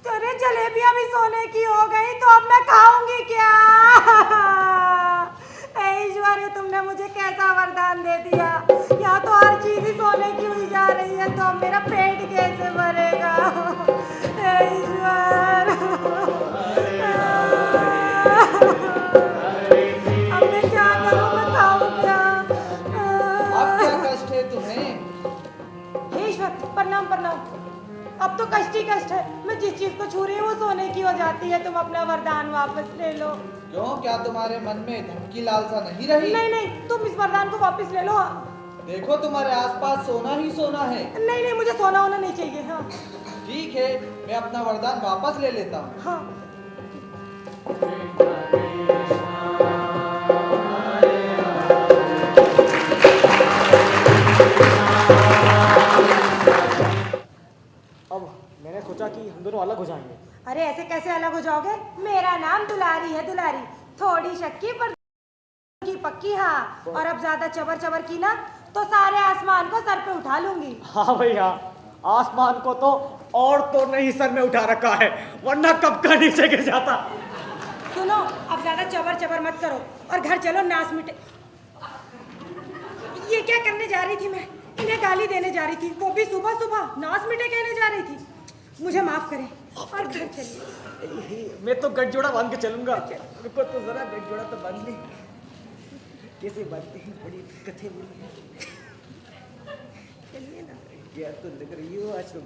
अरे जलेबियां भी सोने की हो गई, तो अब मैं खाऊंगी क्या? ईश्वर तुमने मुझे कैसा वरदान दे दिया। यहाँ तो हर चीज ही सोने की हुई जा रही है, तो अब मेरा पेट कैसे भरेगा? ईश्वर अब मैं क्या करूं, मैं खाऊं क्या? अब क्या कष्ट है तुम्हें? हे ईश्वर प्रणाम प्रणाम। अब तो कष्ट ही कष्ट है, मैं जिस चीज को छू रही हूँ वो सोने की हो जाती है। तुम अपना वरदान वापस ले लो। क्यों, क्या तुम्हारे मन में धन की लालसा नहीं रही? नहीं नहीं, तुम इस वरदान को वापस ले लो। देखो तुम्हारे आसपास सोना ही सोना है। नहीं नहीं, मुझे सोना होना नहीं चाहिए। हाँ ठीक है, मैं अपना वरदान वापस ले लेता हूँ। हाँ अब मैंने सोचा कि हम दोनों अलग हो जाएंगे। अरे ऐसे कैसे अलग हो जाओगे? मेरा नाम दुलारी है, दुलारी। थोड़ी शक्की पर की पक्की। हाँ और अब ज्यादा चबर चबर की ना तो सारे आसमान को सर पे उठा लूंगी। हाँ भाई हाँ, आसमान को तो और तो नहीं सर में उठा रखा है, वरना कब का नीचे गिर जाता। सुनो, अब ज्यादा चबर चबर मत करो और घर चलो, नाच मिटे। ये क्या करने जा रही थी मैं? इन्हें गाली देने जा रही थी, वो भी सुबह सुबह नाच मिटे कहने जा रही थी। मुझे माफ करें और घर चलिए। मैं तो गठजोड़ा बांध के चलूंगा। रुको तो जरा, गठजोड़ा तो बांध ले। कैसे बांधते हैं, बड़ी दिक्कत है मेरी। चलिए ना। क्या तो लग रही हो आज तुम।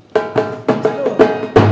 चलो।